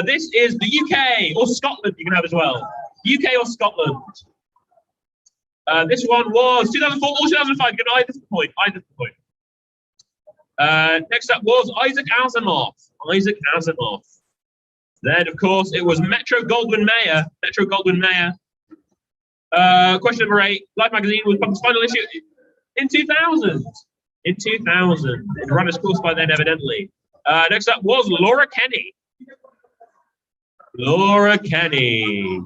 This is the UK or Scotland you can have as well. UK or Scotland. This one was 2004 or 2005. You can either point. Either point. Next up was Isaac Asimov. Isaac Asimov. Then, of course, it was Metro Goldwyn Mayer. Metro Goldwyn Mayer. Question number 8. Life magazine was published final issue in 2000. In 2000. It ran its course by then, evidently. Next up was Laura Kenny. Laura Kenny.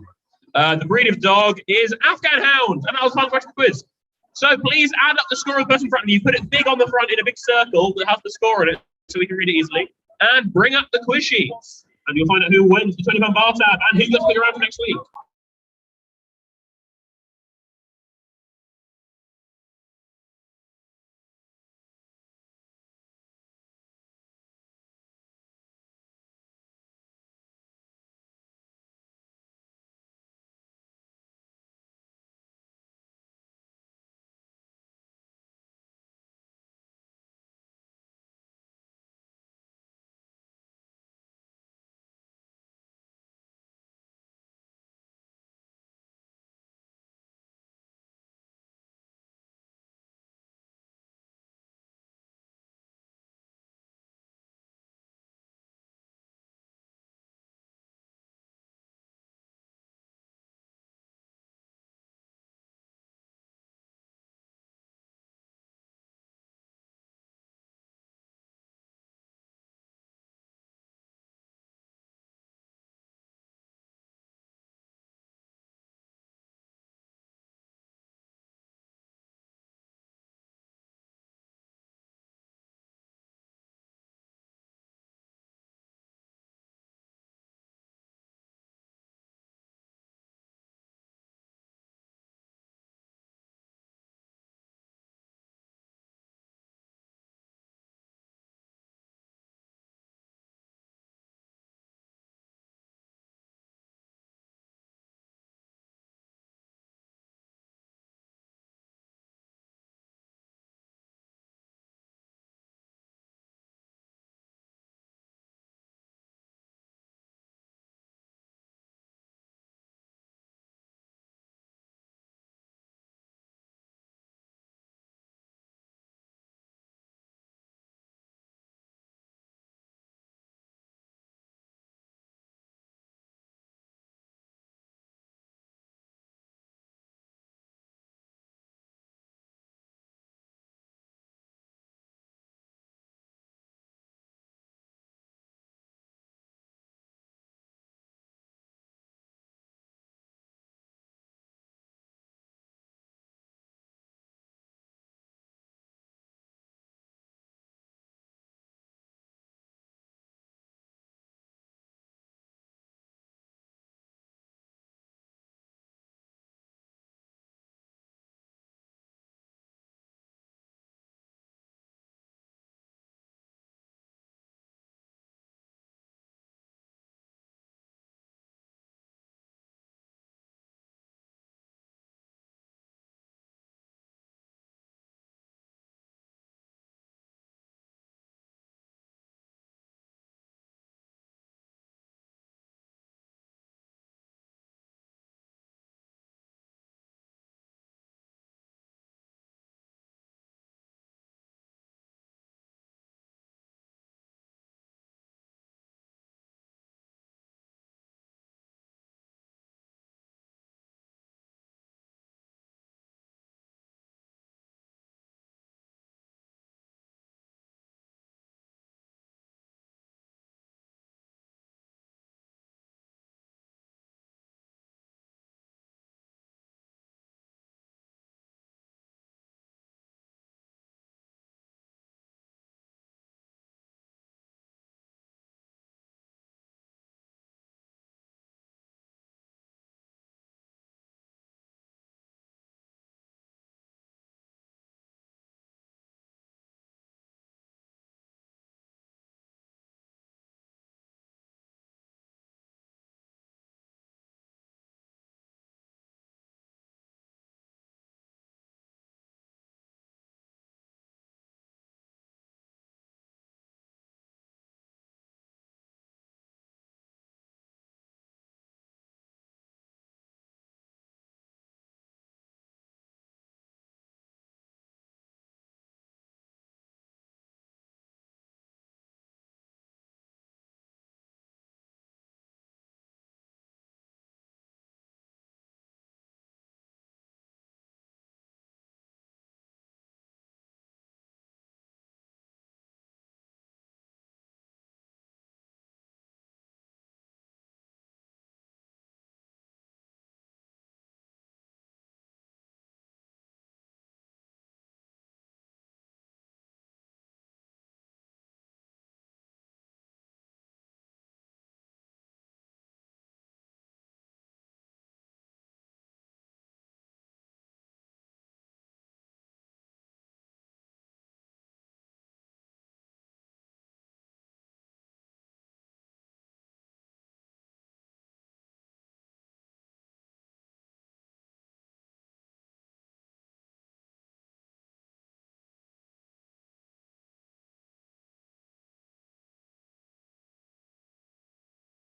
The breed of dog is Afghan Hound. And that was the final question quiz. So please add up the score of the person in front of you. Put it big on the front in a big circle that has the score in it so we can read it easily. And bring up the quiz sheets. And you'll find out who wins the £20 bar tab and who gets to stick around for next week.